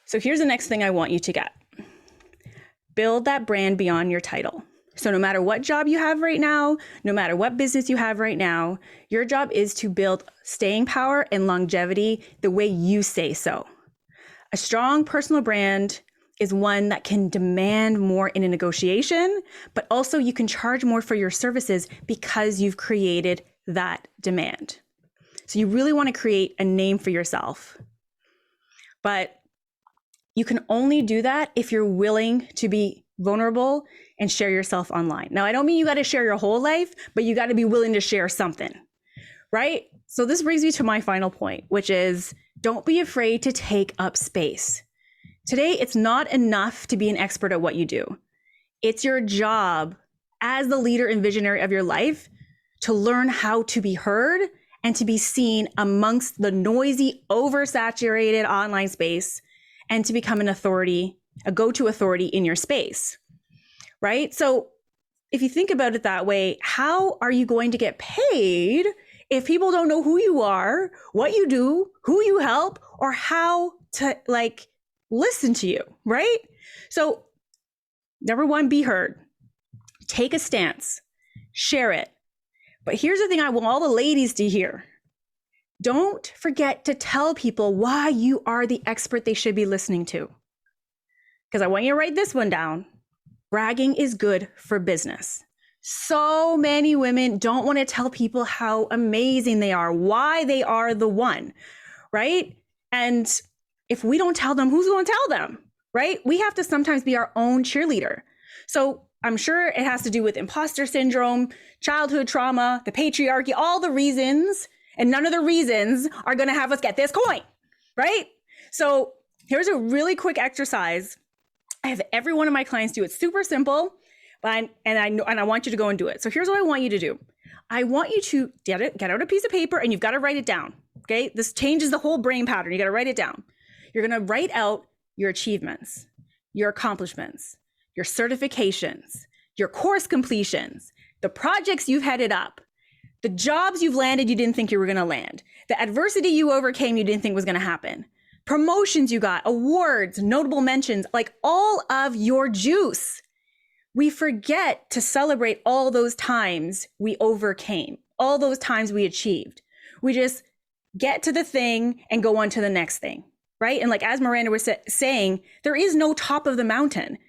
Speaker 10: So here's the next thing I want you to get. Build that brand beyond your title. So no matter what job you have right now, no matter what business you have right now, your job is to build staying power and longevity the way you say so. A strong personal brand is one that can demand more in a negotiation, but also you can charge more for your services because you've created that demand. So you really want to create a name for yourself. But you can only do that if you're willing to be vulnerable and share yourself online. Now, I don't mean you got to share your whole life, but you got to be willing to share something, right? So this brings me to my final point, which is don't be afraid to take up space. Today, it's not enough to be an expert at what you do. It's your job as the leader and visionary of your life to learn how to be heard and to be seen amongst the noisy, oversaturated online space and to become an authority, a go-to authority in your space, right? So if you think about it that way, how are you going to get paid if people don't know who you are, what you do, who you help, or how to listen to you, right? So number one, be heard. Take a stance, share it. But here's the thing I want all the ladies to hear. Don't forget to tell people why you are the expert they should be listening to. Because I want you to write this one down. Bragging is good for business. So many women don't want to tell people how amazing they are, why they are the one, right? And if we don't tell them, who's going to tell them, right? We have to sometimes be our own cheerleader. So I'm sure it has to do with imposter syndrome, childhood trauma, the patriarchy, all the reasons, and none of the reasons are going to have us get this coin, right? So here's a really quick exercise. I have every one of my clients do it. Super simple, but I want you to go and do it. So here's what I want you to do. I want you to get out a piece of paper and you've got to write it down, okay? This changes the whole brain pattern. You got to write it down. You're going to write out your achievements, your accomplishments, your certifications, your course completions, the projects you've headed up, the jobs you've landed you didn't think you were going to land, the adversity you overcame you didn't think was going to happen, promotions you got, awards, notable mentions, like all of your juice. We forget to celebrate all those times we overcame, all those times we achieved. We just get to the thing and go on to the next thing, right? And like as Miranda was saying, there is no top of the mountain,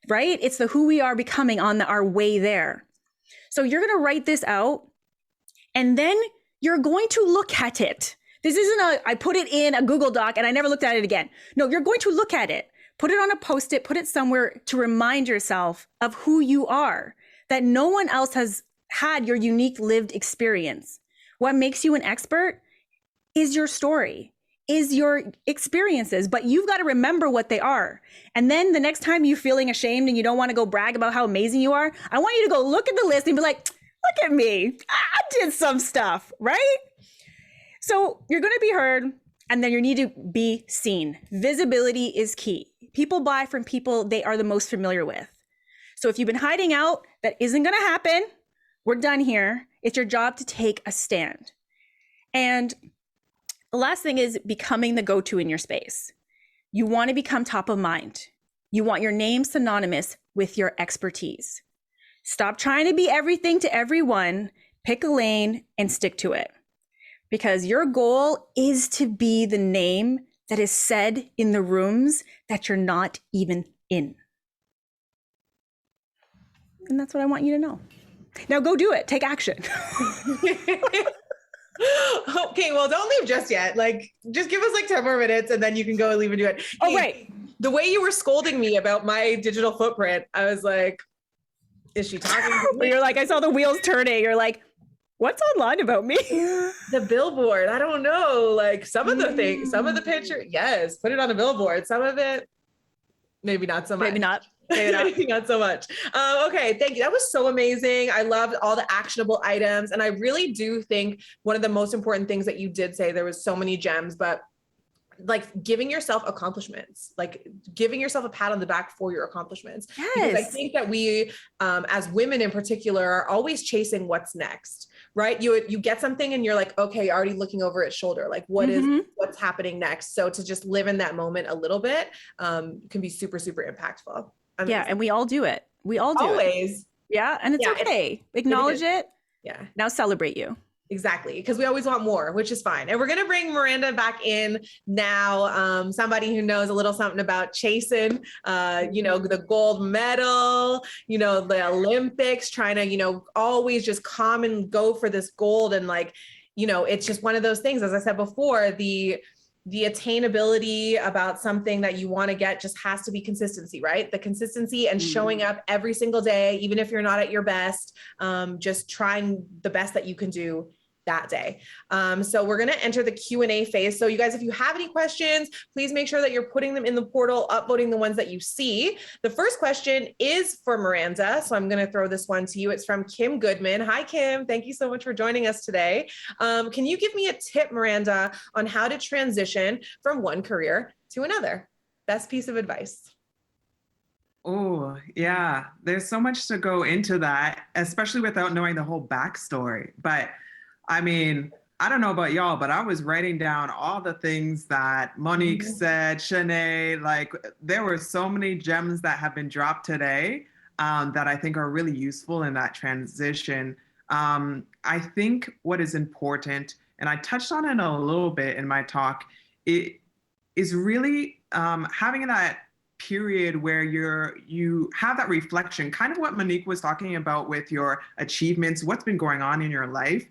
Speaker 10: right? It's the who we are becoming on our way there. So you're going to write this out and then you're going to look at it. This isn't I put it in a Google Doc and I never looked at it again. No, you're going to look at it. Put it on a Post-it, put it somewhere to remind yourself of who you are, that no one else has had your unique lived experience. What makes you an expert is your story, is your experiences, but you've got to remember what they are. And then the next time you're feeling ashamed and you don't want to go brag about how amazing you are, I want you to go look at the list and be like, look at me, I did some stuff, right? So you're going to be heard and then you need to be seen. Visibility is key. People buy from people they are the most familiar with. So if you've been hiding out, that isn't going to happen. We're done here. It's your job to take a stand. And the last thing is becoming the go-to in your space. You want to become top of mind. You want your name synonymous with your expertise. Stop trying to be everything to everyone. Pick a lane and stick to it. Because your goal is to be the name that is said in the rooms that you're not even in. And that's what I want you to know. Now go do it. Take action.
Speaker 1: Okay, well, don't leave just yet. Like, just give us like 10 more minutes and then you can go and leave and do it.
Speaker 10: Oh,
Speaker 1: Hey,
Speaker 10: right.
Speaker 1: The way you were scolding me about my digital footprint, I was like, is she talking to me?
Speaker 10: You're like, I saw the wheels turning. You're like, what's online about me?
Speaker 1: The billboard. I don't know. Like some of the things, some of the picture. Yes, put it on a billboard. Some of it, maybe not so much.
Speaker 10: Maybe not. Maybe
Speaker 1: Not so much. Okay, thank you. That was so amazing. I loved all the actionable items. And I really do think one of the most important things that you did say, there was so many gems, but like giving yourself accomplishments, like giving yourself a pat on the back for your accomplishments.
Speaker 10: Yes.
Speaker 1: Because I think that we, as women in particular, are always chasing what's next, right? You get something and you're like, okay, already looking over its shoulder. Like what's happening next? So to just live in that moment a little bit can be super, super impactful. Amazing.
Speaker 10: Yeah. And we all do it. We all do
Speaker 1: always.
Speaker 10: it. Yeah. And it's okay. Acknowledge it.
Speaker 1: Yeah.
Speaker 10: Now celebrate you.
Speaker 1: Exactly. Because we always want more, which is fine. And we're going to bring Miranda back in now. Somebody who knows a little something about chasing, the gold medal, the Olympics, trying to, always just come and go for this gold. And it's just one of those things, as I said before, the attainability about something that you want to get just has to be consistency, right? The consistency and showing up every single day, even if you're not at your best, just trying the best that you can do that day. So we're going to enter the Q&A phase. So you guys, if you have any questions, please make sure that you're putting them in the portal, upvoting the ones that you see. The first question is for Miranda. So I'm going to throw this one to you. It's from Kim Goodman. Hi, Kim. Thank you so much for joining us today. Can you give me a tip, Miranda, on how to transition from one career to another? Best piece of advice.
Speaker 8: Oh, yeah. There's so much to go into that, especially without knowing the whole backstory. But I mean, I don't know about y'all, but I was writing down all the things that Monique said, Shanae, like there were so many gems that have been dropped today that I think are really useful in that transition. I think what is important, and I touched on it a little bit in my talk, it is really having that period where you have that reflection, kind of what Monique was talking about with your achievements, what's been going on in your life,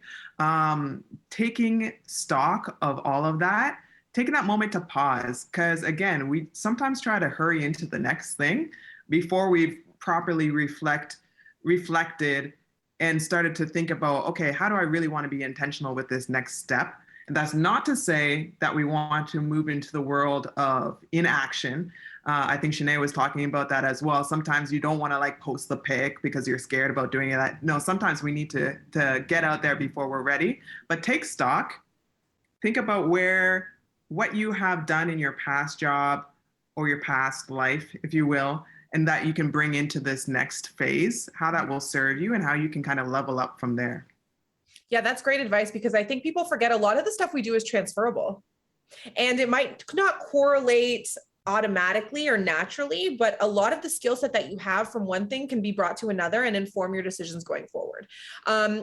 Speaker 8: taking stock of all of that, taking that moment to pause. Because again, we sometimes try to hurry into the next thing before we've properly reflected and started to think about, okay, how do I really want to be intentional with this next step? And that's not to say that we want to move into the world of inaction. I think Shanae was talking about that as well. Sometimes you don't want to post the pic because you're scared about doing it. No, sometimes we need to get out there before we're ready, but take stock, think about what you have done in your past job or your past life, if you will, and that you can bring into this next phase, how that will serve you and how you can kind of level up from there.
Speaker 1: Yeah, that's great advice, because I think people forget a lot of the stuff we do is transferable, and it might not correlate automatically or naturally, but a lot of the skill set that you have from one thing can be brought to another and inform your decisions going forward.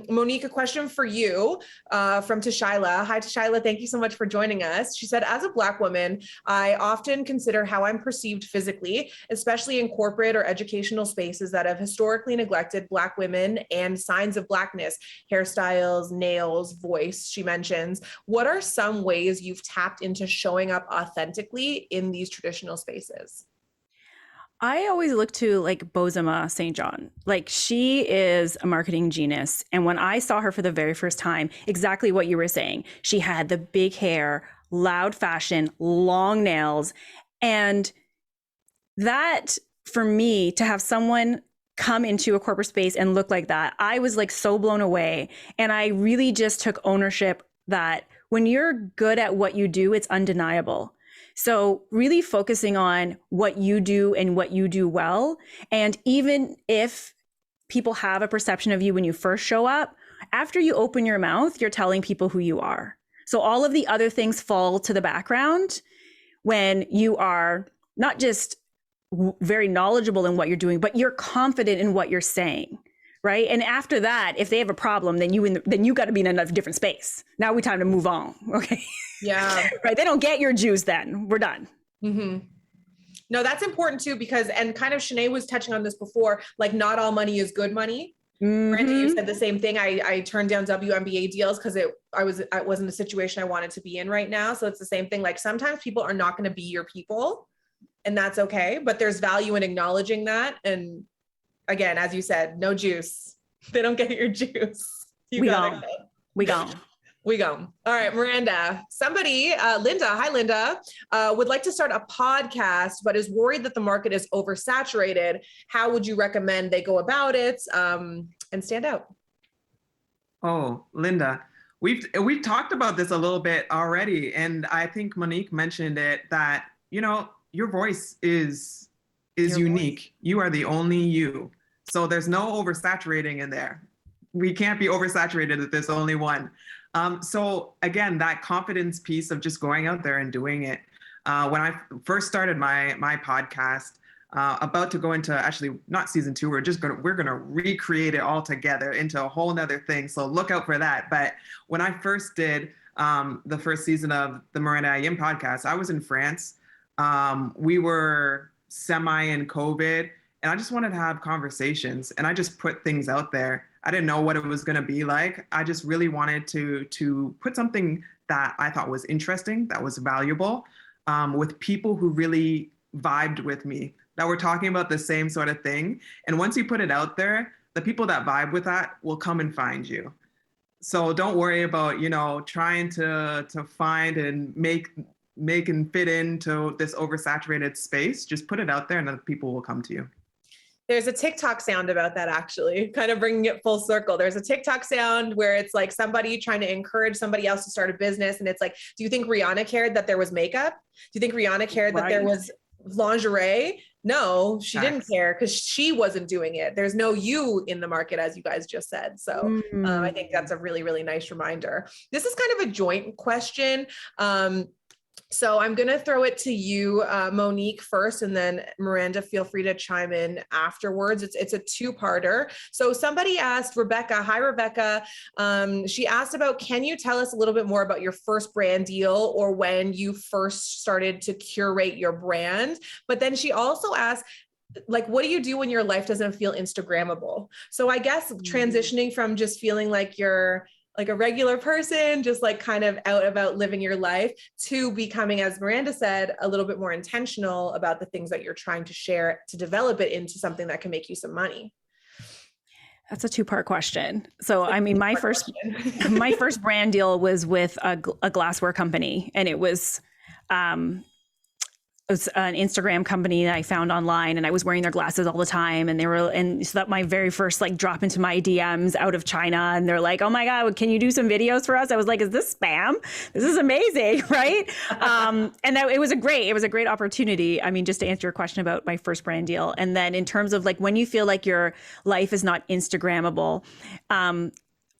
Speaker 1: Monique, a question for you from Tashaila. Hi, Tashaila. Thank you so much for joining us. She said, as a Black woman, I often consider how I'm perceived physically, especially in corporate or educational spaces that have historically neglected Black women and signs of Blackness, hairstyles, nails, voice, she mentions. What are some ways you've tapped into showing up authentically in these traditional spaces?
Speaker 10: I always look to Bozoma St. John. She is a marketing genius. And when I saw her for the very first time, exactly what you were saying, she had the big hair, loud fashion, long nails. And that, for me, to have someone come into a corporate space and look like that, I was so blown away. And I really just took ownership that when you're good at what you do, it's undeniable. So really focusing on what you do and what you do well. And even if people have a perception of you when you first show up, after you open your mouth, you're telling people who you are. So all of the other things fall to the background when you are not just very knowledgeable in what you're doing, but you're confident in what you're saying. right? And after that, if they have a problem, then you got to be in a different space. Now we time to move on, okay?
Speaker 1: Yeah.
Speaker 10: Right. They don't get your juice. Then we're done.
Speaker 1: Mm-hmm. No, that's important too, because, and kind of Shanae was touching on this before, like not all money is good money. Brenda, you said the same thing. I turned down WNBA deals because I wasn't a situation I wanted to be in right now. So it's the same thing. Like sometimes people are not going to be your people, and that's okay. But there's value in acknowledging that. And again, as you said, no juice. They don't get your juice. We go. We go. All right, Miranda. Somebody, Linda, hi, Linda, would like to start a podcast, but is worried that the market is oversaturated. How would you recommend they go about it and stand out?
Speaker 8: Oh, Linda, we've talked about this a little bit already, and I think Monique mentioned it, that your voice is unique. You are the only you. So there's no oversaturating in there. We can't be oversaturated if there's only one. So again, that confidence piece of just going out there and doing it. When I first started my podcast, about to go into, actually not season 2, we're gonna recreate it all together into a whole nother thing. So look out for that. But when I first did the first season of the Miranda Ayim podcast, I was in France. We were semi in COVID, and I just wanted to have conversations, and I just put things out there. I didn't know what it was going to be like. I just really wanted to put something that I thought was interesting, that was valuable, with people who really vibed with me, that were talking about the same sort of thing. And once you put it out there, the people that vibe with that will come and find you. So don't worry about, trying to find and make and fit into this oversaturated space. Just put it out there and then people will come to you.
Speaker 1: There's a TikTok sound about that, actually, kind of bringing it full circle. There's a TikTok sound where it's like somebody trying to encourage somebody else to start a business. And it's like, do you think Rihanna cared that there was makeup? Do you think Rihanna cared that there was lingerie? No, she didn't care because she wasn't doing it. There's no you in the market, as you guys just said. So I think that's a really, really nice reminder. This is kind of a joint question. So I'm going to throw it to you, Monique, first, and then Miranda, feel free to chime in afterwards. It's a two-parter. So somebody asked Rebecca, hi, Rebecca. She asked about, can you tell us a little bit more about your first brand deal or when you first started to curate your brand? But then she also asked, like, what do you do when your life doesn't feel Instagrammable? So I guess transitioning from just feeling like you're like a regular person, just like kind of out about living your life, to becoming, as Miranda said, a little bit more intentional about the things that you're trying to share to develop it into something that can make you some money.
Speaker 10: That's a two-part question. So, I mean, my first brand deal was with a glassware company, and it was an Instagram company that I found online, and I was wearing their glasses all the time. And so that my very first drop into my DMs out of China. And they're like, oh my God, can you do some videos for us? I was like, is this spam? This is amazing. Right. It was a great opportunity. I mean, just to answer your question about my first brand deal. And then in terms of when you feel like your life is not Instagrammable,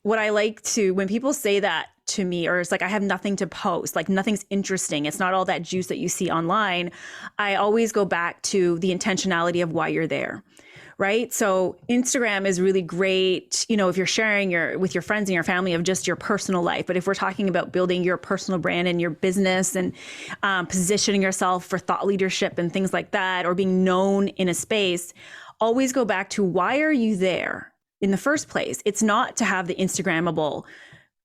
Speaker 10: what I like to, when people say that to me, or it's like, I have nothing to post, like nothing's interesting, it's not all that juice that you see online, I always go back to the intentionality of why you're there. Right. So Instagram is really great, if you're sharing with your friends and your family of just your personal life. But if we're talking about building your personal brand and your business and positioning yourself for thought leadership and things like that, or being known in a space, always go back to, why are you there in the first place? It's not to have the Instagrammable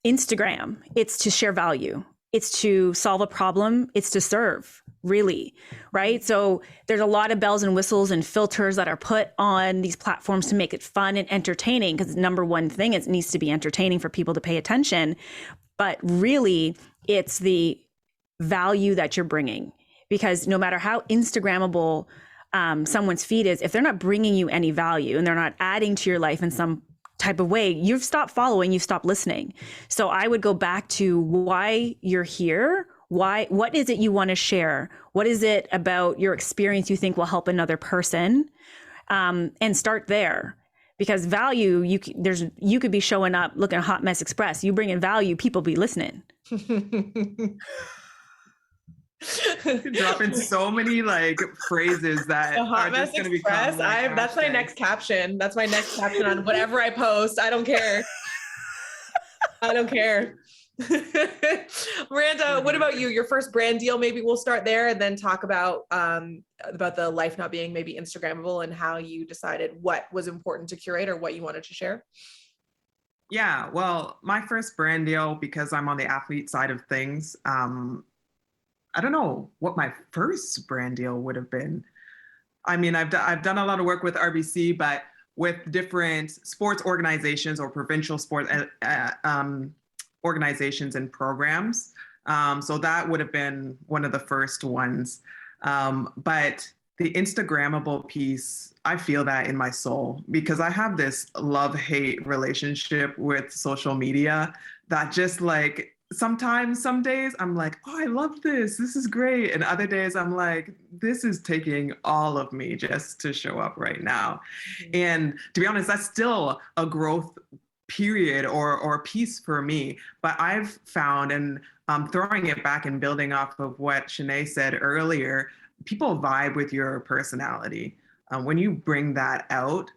Speaker 10: Instagram. It's to share value. It's to solve a problem. It's to serve, really, right? So there's a lot of bells and whistles and filters that are put on these platforms to make it fun and entertaining, because number one thing, it needs to be entertaining for people to pay attention. But really, it's the value that you're bringing, because no matter how Instagrammable someone's feed is, if they're not bringing you any value and they're not adding to your life in some type of way, you've stopped following, you've stopped listening. So I would go back to why you're here. What is it you want to share? What is it about your experience you think will help another person? And start there. Because value, you could be showing up looking a hot mess express. You bring in value, people be listening.
Speaker 8: Dropping so many like phrases that
Speaker 1: The Hot
Speaker 8: are
Speaker 1: Mess
Speaker 8: just going to
Speaker 1: Express.
Speaker 8: become like
Speaker 1: That's my
Speaker 8: hashtags.
Speaker 1: next caption. That's my next caption on whatever I post. I don't care. I don't care. Miranda, what about you? Your first brand deal? Maybe we'll start there and then talk about the life not being maybe Instagrammable and how you decided what was important to curate or what you wanted to share.
Speaker 8: Yeah, well, my first brand deal, because I'm on the athlete side of things, I don't know what my first brand deal would have been. I mean, I've done a lot of work with RBC, but with different sports organizations or provincial sport organizations and programs. So that would have been one of the first ones. But the Instagrammable piece, I feel that in my soul because I have this love-hate relationship with social media that just like sometimes, some days I'm like, oh, I love this. This is great. And other days I'm like, this is taking all of me just to show up right now. Mm-hmm. And to be honest, that's still a growth period or piece for me. But I've found, and throwing it back and building off of what Shanae said earlier, people vibe with your personality. When you bring that out,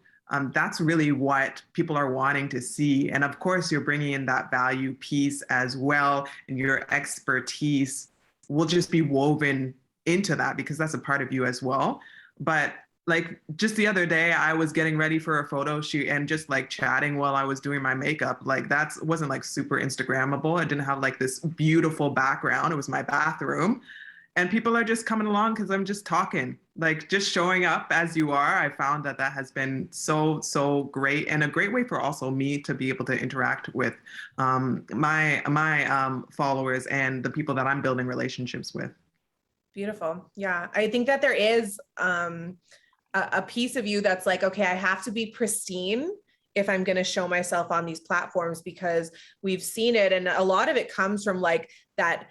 Speaker 8: that's really what people are wanting to see. And of course, you're bringing in that value piece as well. And your expertise will just be woven into that because that's a part of you as well. But like just the other day, I was getting ready for a photo shoot and just like chatting while I was doing my makeup. Like that wasn't like super Instagrammable. I didn't have like this beautiful background. It was my bathroom. And people are just coming along because I'm just talking, like just showing up as you are. I found that has been so great and a great way for also me to be able to interact with my followers and the people that I'm building relationships with.
Speaker 1: Beautiful. Yeah. I think that there is a piece of you that's like, okay, I have to be pristine if I'm going to show myself on these platforms because we've seen it. And a lot of it comes from like that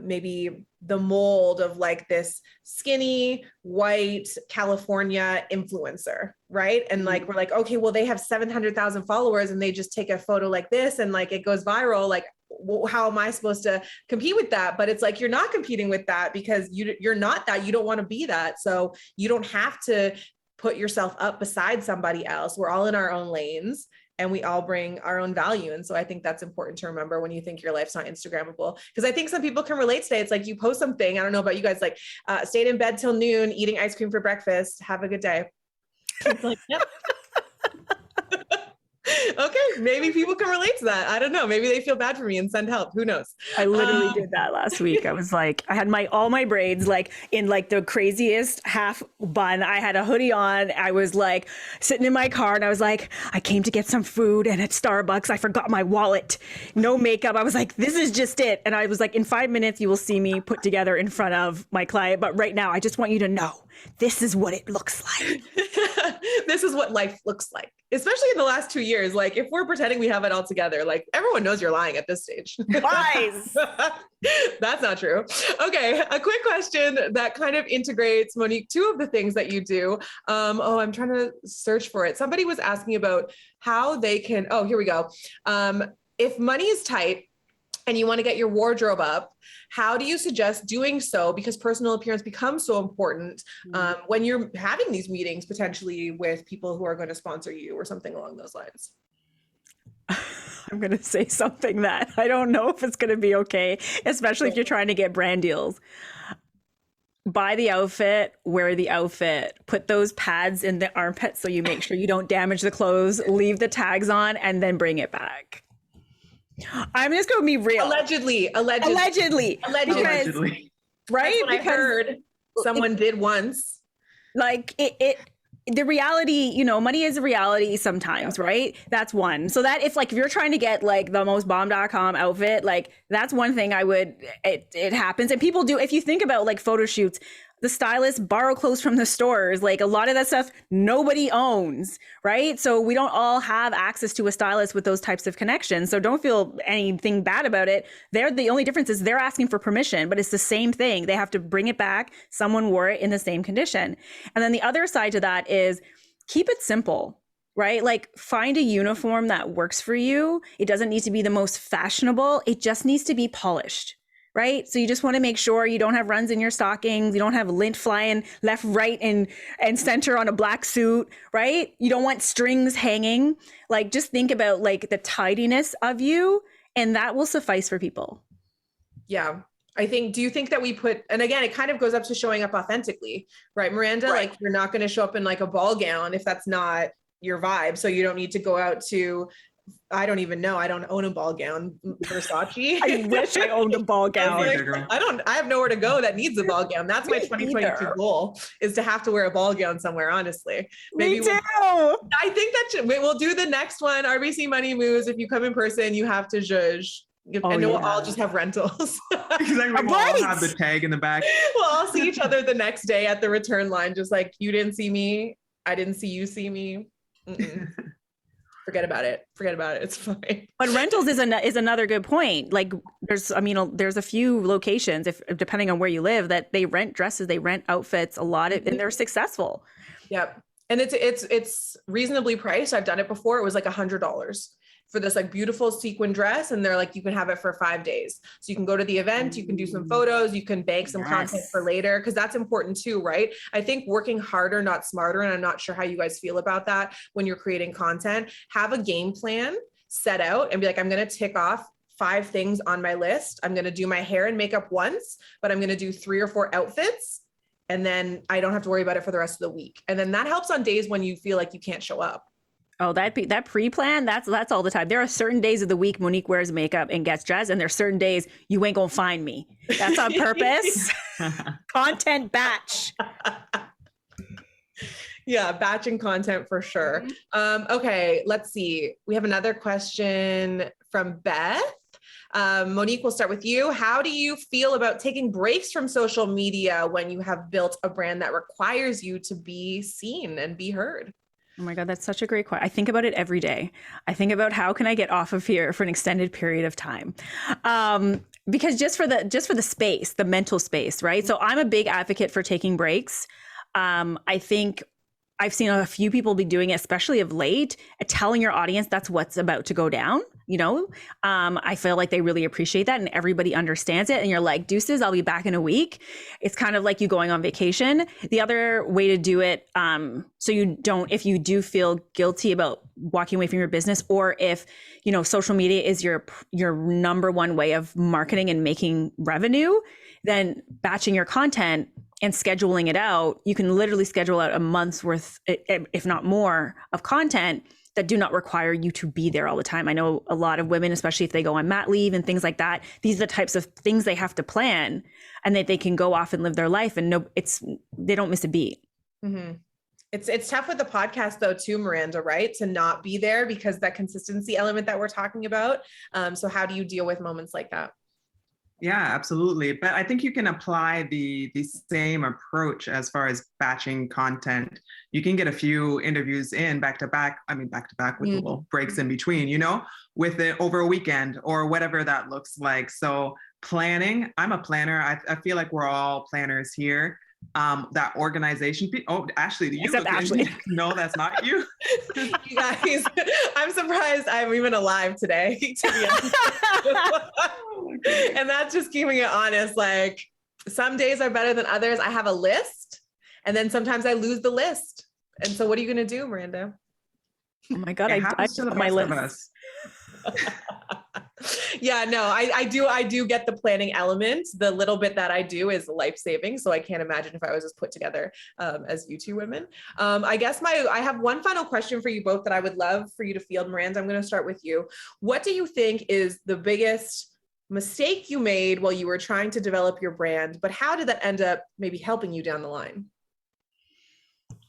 Speaker 1: maybe the mold of like this skinny white California influencer, right? And like, we're like, okay, well, they have 700,000 followers and they just take a photo like this and like it goes viral. Like, how am I supposed to compete with that? But it's like, you're not competing with that because you're not that, you don't want to be that. So you don't have to put yourself up beside somebody else. We're all in our own lanes. And we all bring our own value. And so I think that's important to remember when you think your life's not Instagrammable. Because I think some people can relate today. It's like you post something, I don't know about you guys, like stayed in bed till noon, eating ice cream for breakfast. Have a good day. It's like, yep. Okay, maybe people can relate to that. I don't know. Maybe they feel bad for me and send help. Who knows?
Speaker 10: I literally did that last week. I was like, I had all my braids like in like the craziest half bun. I had a hoodie on. I was like sitting in my car and I was like, I came to get some food and at Starbucks, I forgot my wallet. No makeup. I was like, this is just it. And I was like, in 5 minutes, you will see me put together in front of my client. But right now, I just want you to know, this is what it looks like.
Speaker 1: This is what life looks like, especially in the last 2 years. Like if we're pretending we have it all together, like everyone knows you're lying at this stage.
Speaker 10: Lies.
Speaker 1: That's not true. Okay. A quick question that kind of integrates, Monique, two of the things that you do. I'm trying to search for it. Somebody was asking about how they can, here we go. If money is tight, and you want to get your wardrobe up, how do you suggest doing so? Because personal appearance becomes so important when you're having these meetings potentially with people who are going to sponsor you or something along those lines.
Speaker 10: I'm going to say something that I don't know if it's going to be okay, especially if you're trying to get brand deals. Buy the outfit, wear the outfit, put those pads in the armpits so you make sure you don't damage the clothes, leave the tags on, and then bring it back. I'm just going to be real.
Speaker 1: Allegedly.
Speaker 10: Because, right?
Speaker 1: Because I heard someone did once.
Speaker 10: Like the reality, money is a reality sometimes, right? That's one. So that if you're trying to get like the most bomb.com outfit, like that's one thing it happens. And people do, if you think about like photo shoots, the stylists borrow clothes from the stores. Like a lot of that stuff nobody owns, right? So we don't all have access to a stylist with those types of connections. So don't feel anything bad about it. The only difference is they're asking for permission, but it's the same thing. They have to bring it back. Someone wore it in the same condition. And then the other side to that is keep it simple, right? Like find a uniform that works for you. It doesn't need to be the most fashionable. It just needs to be polished. right? So you just want to make sure you don't have runs in your stockings, you don't have lint flying left, right, and center on a black suit, right? You don't want strings hanging. Like, just think about like the tidiness of you, and that will suffice for people.
Speaker 1: Yeah. Do you think that we put, and again, it kind of goes up to showing up authentically, right, Miranda?
Speaker 10: Right.
Speaker 1: Like, you're not going to show up in like a ball gown if that's not your vibe. So you don't need to go out to, I don't even know. I don't own a ball gown, Versace.
Speaker 10: I wish I owned a ball gown.
Speaker 1: I have nowhere to go that needs a ball gown. That's my 2022 goal, is to have to wear a ball gown somewhere, honestly.
Speaker 10: Me too.
Speaker 1: I think that we'll do the next one, RBC Money Moves. If you come in person, you have to zhuzh. And we'll all just have rentals.
Speaker 8: Exactly. We'll all have the tag in the back.
Speaker 1: We'll all see each other the next day at the return line, just like, you didn't see me, I didn't see you see me. Forget about it. It's fine.
Speaker 10: But rentals is another good point. Like, there's a few locations, if depending on where you live, that they rent dresses, they rent outfits, and they're successful.
Speaker 1: Yep. And it's reasonably priced. I've done it before. It was like $100 for this like beautiful sequin dress. And they're like, you can have it for 5 days. So you can go to the event, you can do some photos, you can bank some content for later. Cause that's important too, right? I think working harder, not smarter. And I'm not sure how you guys feel about that when you're creating content. Have a game plan set out and be like, I'm going to tick off 5 things on my list. I'm going to do my hair and makeup once, but I'm going to do 3 or 4 outfits. And then I don't have to worry about it for the rest of the week. And then that helps on days when you feel like you can't show up.
Speaker 10: Oh, that pre-plan, that's all the time. There are certain days of the week Monique wears makeup and gets dressed, and there's certain days you ain't gonna find me. That's on purpose. Content batch.
Speaker 1: Yeah, batching content for sure. Okay, let's see. We have another question from Beth. Monique, we'll start with you. How do you feel about taking breaks from social media when you have built a brand that requires you to be seen and be heard?
Speaker 10: Oh my God, that's such a great question. I think about it every day. I think about how can I get off of here for an extended period of time? Because just for the space, the mental space, right? So I'm a big advocate for taking breaks. I think I've seen a few people be doing it, especially of late, telling your audience that's what's about to go down. I feel like they really appreciate that and everybody understands it. And you're like, deuces, I'll be back in a week. It's kind of like you going on vacation. The other way to do it, so you don't, if you do feel guilty about walking away from your business, or if, social media is your number one way of marketing and making revenue, then batching your content and scheduling it out, you can literally schedule out a month's worth, if not more, of content that do not require you to be there all the time. I know a lot of women, especially if they go on mat leave and things like that, these are the types of things they have to plan, and that they can go off and live their life and they don't miss a beat.
Speaker 1: Mm-hmm. It's tough with the podcast though too, Miranda, right? To not be there because that consistency element that we're talking about. So how do you deal with moments like that?
Speaker 8: Yeah, absolutely. But I think you can apply the same approach as far as batching content. You can get a few interviews in back to back with little breaks in between, with it over a weekend or whatever that looks like. So planning, I'm a planner. I feel like we're all planners here. That organization. Oh, Ashley,
Speaker 10: Except Ashley.
Speaker 8: No, that's not you.
Speaker 1: You guys, I'm surprised I'm even alive today, to be honest. And that's just keeping it honest. Like, some days are better than others. I have a list, and then sometimes I lose the list. And so what are you going to do, Miranda?
Speaker 10: Oh my God, I
Speaker 8: to the
Speaker 10: my
Speaker 8: best
Speaker 10: list.
Speaker 8: of us.
Speaker 1: Yeah, no, I do get the planning element. The little bit that I do is life-saving. So I can't imagine if I was just put together as you two women. I guess I have one final question for you both that I would love for you to field. Miranda, I'm going to start with you. What do you think is the biggest mistake you made while you were trying to develop your brand, but how did that end up maybe helping you down the line?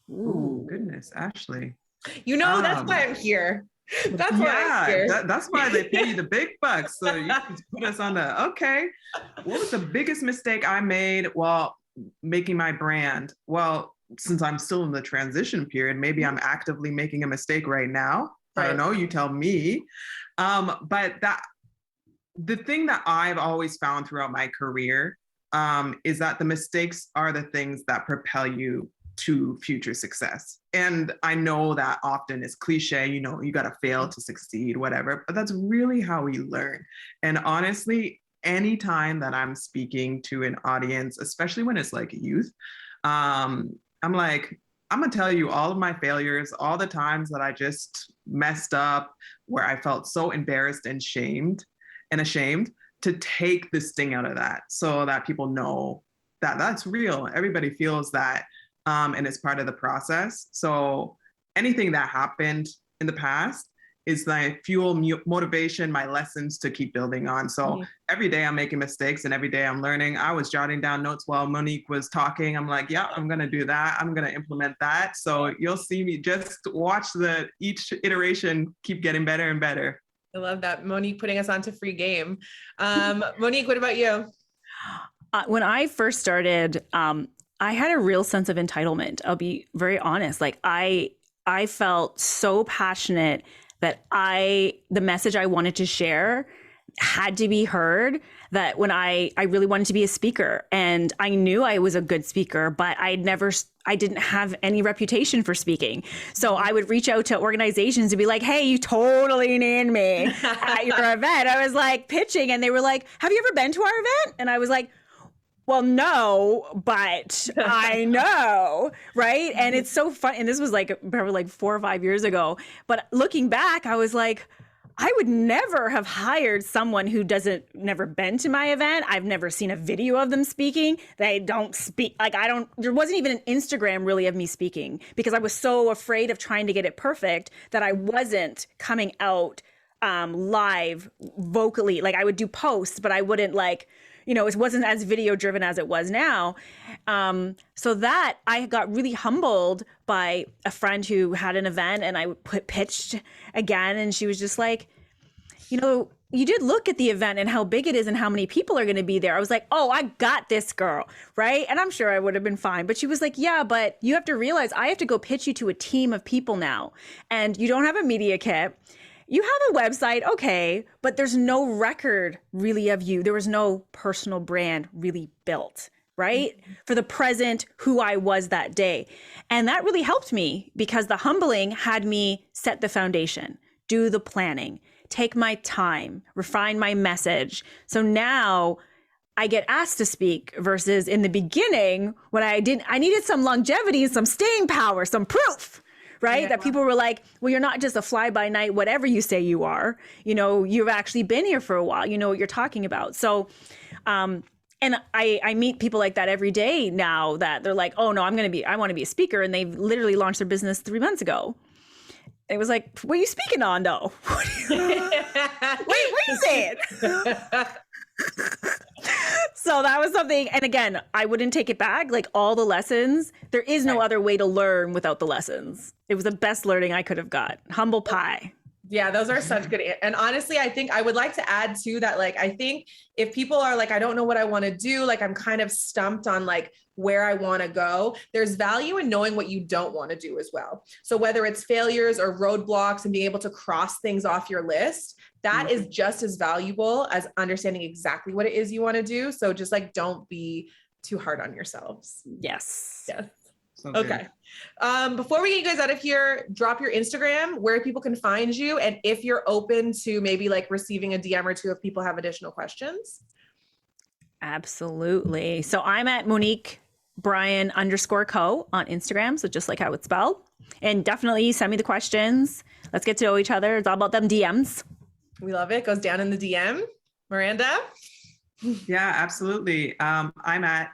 Speaker 8: Ooh, goodness, Ashley.
Speaker 1: That's why I'm here. That's why I'm here.
Speaker 8: That's why they pay you the big bucks. So you can put us on okay. What was the biggest mistake I made while making my brand? Well, since I'm still in the transition period, maybe I'm actively making a mistake right now. Right. I don't know, you tell me. But the thing that I've always found throughout my career is that the mistakes are the things that propel you to future success. And I know that often is cliche, you got to fail to succeed, whatever, but that's really how we learn. And honestly, anytime that I'm speaking to an audience, especially when it's like youth, I'm like, I'm gonna tell you all of my failures, all the times that I just messed up, where I felt so embarrassed and ashamed to take the sting out of that, so that people know that that's real. Everybody feels that, and it's part of the process. So anything that happened in the past is my fuel, motivation, my lessons to keep building on. So every day I'm making mistakes and every day I'm learning. I was jotting down notes while Monique was talking. I'm like, yeah, I'm going to do that. I'm going to implement that. So you'll see me just watch each iteration keep getting better and better.
Speaker 1: I love that. Monique putting us onto free game. Monique, what about you?
Speaker 10: When I first started, I had a real sense of entitlement. I'll be very honest. Like I felt so passionate that the message I wanted to share had to be heard, that when I really wanted to be a speaker, and I knew I was a good speaker, but I didn't have any reputation for speaking. So I would reach out to organizations and be like, hey, you totally need me at your event. I was like pitching, and they were like, have you ever been to our event? And I was like, well, no, but I know, right? And it's so fun. And this was like probably like 4 or 5 years ago. But looking back, I was like, I would never have hired someone who never been to my event. I've never seen a video of them speaking. They don't speak, there wasn't even an Instagram really of me speaking, because I was so afraid of trying to get it perfect that I wasn't coming out live vocally. Like I would do posts, but I wouldn't it wasn't as video driven as it was now. So that I got really humbled by a friend who had an event, and I pitched again. And she was just like, you did look at the event and how big it is and how many people are going to be there. I was like, oh, I got this, girl. Right. And I'm sure I would have been fine. But she was like, yeah, but you have to realize I have to go pitch you to a team of people now. And you don't have a media kit. You have a website, okay, but there's no record really of you. There was no personal brand really built, right? For the present, who I was that day. And that really helped me, because the humbling had me set the foundation, do the planning, take my time, refine my message. So now I get asked to speak, versus in the beginning when I needed some longevity, some staying power, some proof. Right? Yeah. That people were like, well, you're not just a fly by night, whatever you say you are, you've actually been here for a while, you know what you're talking about. So, and I meet people like that every day now, that they're like, oh no, I want to be a speaker. And they've literally launched their business 3 months ago. It was like, what are you speaking on though? What are you saying? So that was something. And again, I wouldn't take it back. Like all the lessons, there is no other way to learn without the lessons. It was the best learning I could have got. Humble pie.
Speaker 1: Yeah, those are such good. And honestly, I think I would like to add to that. Like, I think if people are like, I don't know what I want to do, like I'm kind of stumped on like where I want to go, there's value in knowing what you don't want to do as well. So whether it's failures or roadblocks and being able to cross things off your list, that is just as valuable as understanding exactly what it is you want to do. So just like, don't be too hard on yourselves.
Speaker 10: Yes.
Speaker 1: Yes. Okay. Before we get you guys out of here, drop your Instagram, where people can find you, and if you're open to maybe like receiving a DM or two if people have additional questions.
Speaker 10: Absolutely. So I'm at Monique Bryan _co on Instagram. So just like how it's spelled. And definitely send me the questions. Let's get to know each other. It's all about them DMs.
Speaker 1: We love it. Goes down in the DM. Miranda?
Speaker 8: Yeah, absolutely. I'm at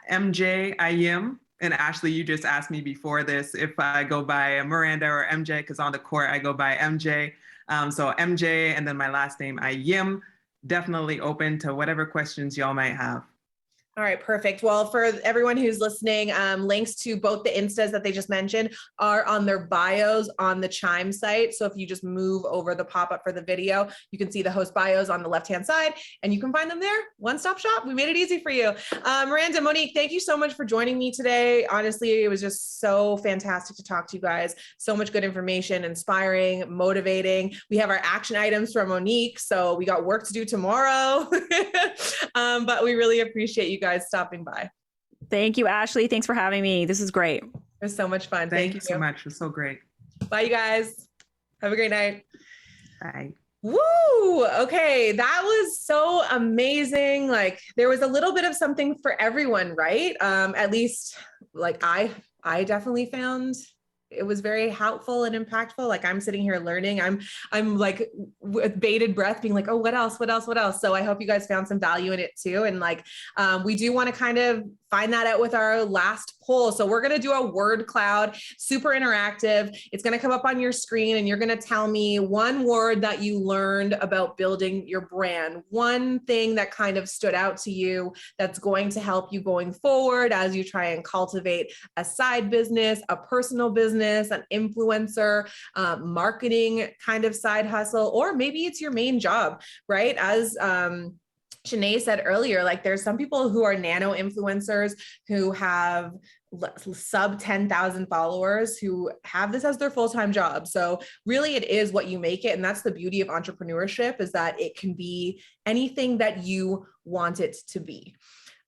Speaker 8: MJ Ayim. And Ashley, you just asked me before this if I go by Miranda or MJ, because on the court I go by MJ. So MJ and then my last name Ayim. Definitely open to whatever questions y'all might have.
Speaker 1: All right, perfect. Well, for everyone who's listening, links to both the Instas that they just mentioned are on their bios on the Chime site. So if you just move over the pop-up for the video, you can see the host bios on the left-hand side, and you can find them there. One-stop shop. We made it easy for you. Miranda, Monique, thank you so much for joining me today. Honestly, it was just so fantastic to talk to you guys. So much good information, inspiring, motivating. We have our action items from Monique, so we got work to do tomorrow. But we really appreciate you guys stopping by.
Speaker 10: Thank you, Ashley. Thanks for having me. This is great.
Speaker 1: It was so much fun.
Speaker 8: Thank you so much. It was so great.
Speaker 1: Bye, you guys. Have a great night.
Speaker 8: Bye.
Speaker 1: Woo! Okay, that was so amazing. Like there was a little bit of something for everyone, right? At least like I definitely found it was very helpful and impactful. Like I'm sitting here learning. I'm like with bated breath being like, oh, what else? What else? What else? So I hope you guys found some value in it too. And like we do want to kind of find that out with our last poll. So we're going to do a word cloud, super interactive. It's going to come up on your screen and you're going to tell me one word that you learned about building your brand, one thing that kind of stood out to you that's going to help you going forward as you try and cultivate a side business, a personal business, an influencer, marketing kind of side hustle, or maybe it's your main job, right? As Shanae said earlier, like there's some people who are nano influencers who have sub 10,000 followers who have this as their full-time job. So really it is what you make it. And that's the beauty of entrepreneurship, is that it can be anything that you want it to be.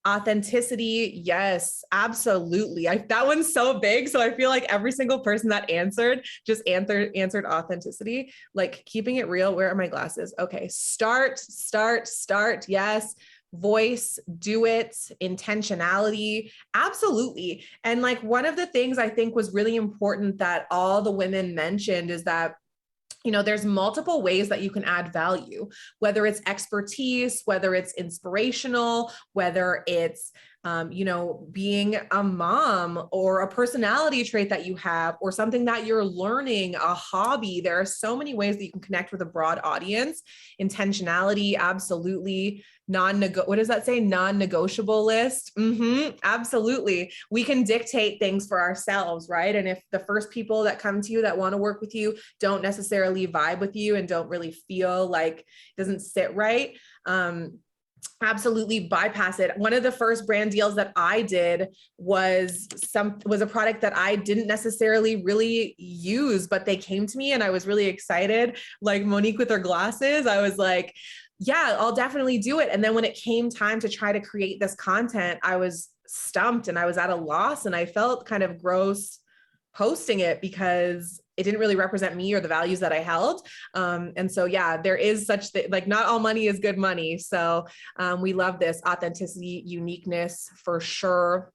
Speaker 1: Authenticity, yes, absolutely. That one's so big. So I feel like every single person that answered just answered authenticity, like keeping it real. Where are my glasses? Okay, start. Yes. Voice, do it, intentionality, absolutely. And like one of the things I think was really important that all the women mentioned is that there's multiple ways that you can add value, whether it's expertise, whether it's inspirational, whether it's, being a mom or a personality trait that you have, or something that you're learning, a hobby. There are so many ways that you can connect with a broad audience. Intentionality, absolutely. What does that say? Non-negotiable list. Absolutely. We can dictate things for ourselves, right? And if the first people that come to you that want to work with you don't necessarily vibe with you and don't really feel like it doesn't sit right, absolutely bypass it. One of the first brand deals that I did was a product that I didn't necessarily really use, but they came to me and I was really excited. Like Monique with her glasses, I was like, yeah, I'll definitely do it. And then when it came time to try to create this content, I was stumped and I was at a loss and I felt kind of gross posting it because it didn't really represent me or the values that I held. And so, yeah, there is such like not all money is good money. So we love this authenticity, uniqueness for sure.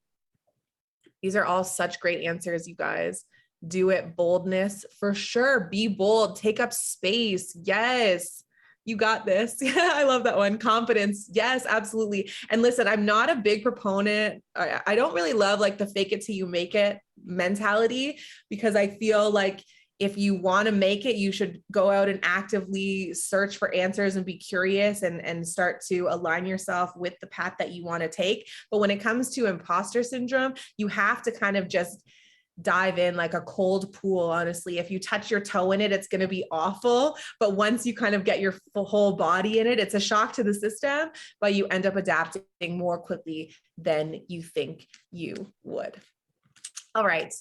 Speaker 1: These are all such great answers, you guys. Do it. Boldness for sure. Be bold. Take up space. Yes. You got this. Yeah, I love that one. Confidence. Yes, absolutely. And listen, I'm not a big proponent. I don't really love like the fake it till you make it mentality, because I feel like if you want to make it, you should go out and actively search for answers and be curious and start to align yourself with the path that you want to take. But when it comes to imposter syndrome, you have to kind of just dive in like a cold pool. Honestly, if you touch your toe in it, it's going to be awful. But once you kind of get your whole body in it, it's a shock to the system, but you end up adapting more quickly than you think you would. All right.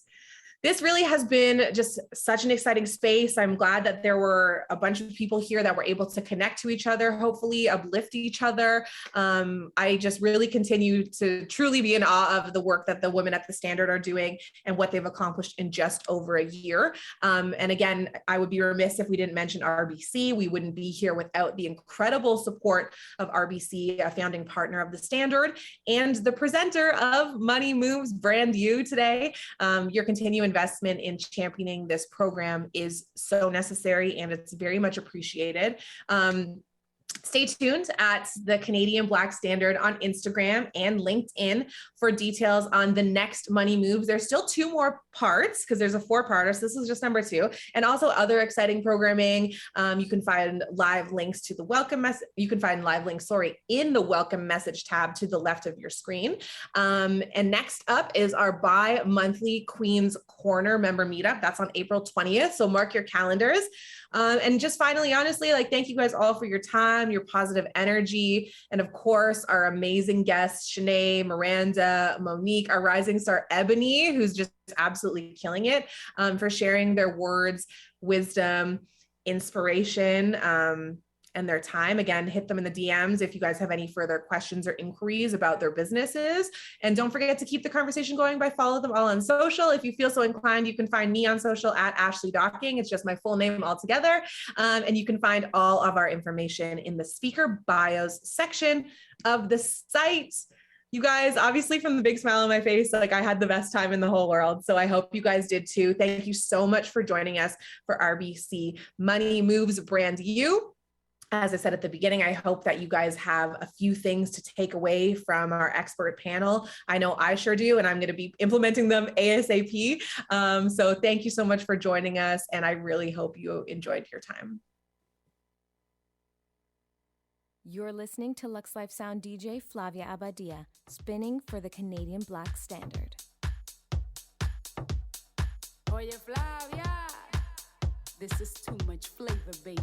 Speaker 1: This really has been just such an exciting space. I'm glad that there were a bunch of people here that were able to connect to each other, hopefully uplift each other. I just really continue to truly be in awe of the work that the women at the Standard are doing and what they've accomplished in just over a year. And again, I would be remiss if we didn't mention RBC. We wouldn't be here without the incredible support of RBC, a founding partner of the Standard and the presenter of Money Moves Brand You today. Your continued investment in championing this program is so necessary and it's very much appreciated. Stay tuned at the Canadian Black Standard on Instagram and LinkedIn for details on the next Money Moves. There's still 2 more parts because there's a 4-parter. So this is just number 2, and also other exciting programming. You can find live links to the welcome message. You can find live links, in the welcome message tab to the left of your screen. And next up is our bi-monthly Queen's Corner member meetup. That's on April 20th. So mark your calendars. And just finally, honestly, thank you guys all for your time, your positive energy, and of course, our amazing guests, Shanae, Miranda, Monique, our rising star, Ebony, who's just absolutely killing it, for sharing their words, wisdom, inspiration, and their time. Again, hit them in the DMs if you guys have any further questions or inquiries about their businesses. And don't forget to keep the conversation going by following them all on social. If you feel so inclined, you can find me on social at Ashley Docking. It's just my full name all together. And you can find all of our information in the speaker bios section of the site. You guys, obviously from the big smile on my face, like I had the best time in the whole world. So I hope you guys did too. Thank you so much for joining us for RBC Money Moves Brand You. As I said at the beginning, I hope that you guys have a few things to take away from our expert panel. I know I sure do, and I'm going to be implementing them ASAP. So thank you so much for joining us, and I really hope you enjoyed your time.
Speaker 11: You're listening to Lux Life Sound DJ Flavia Abadia, spinning for the Canadian Black Standard.
Speaker 12: Oye, Flavia, this is too much flavor, baby.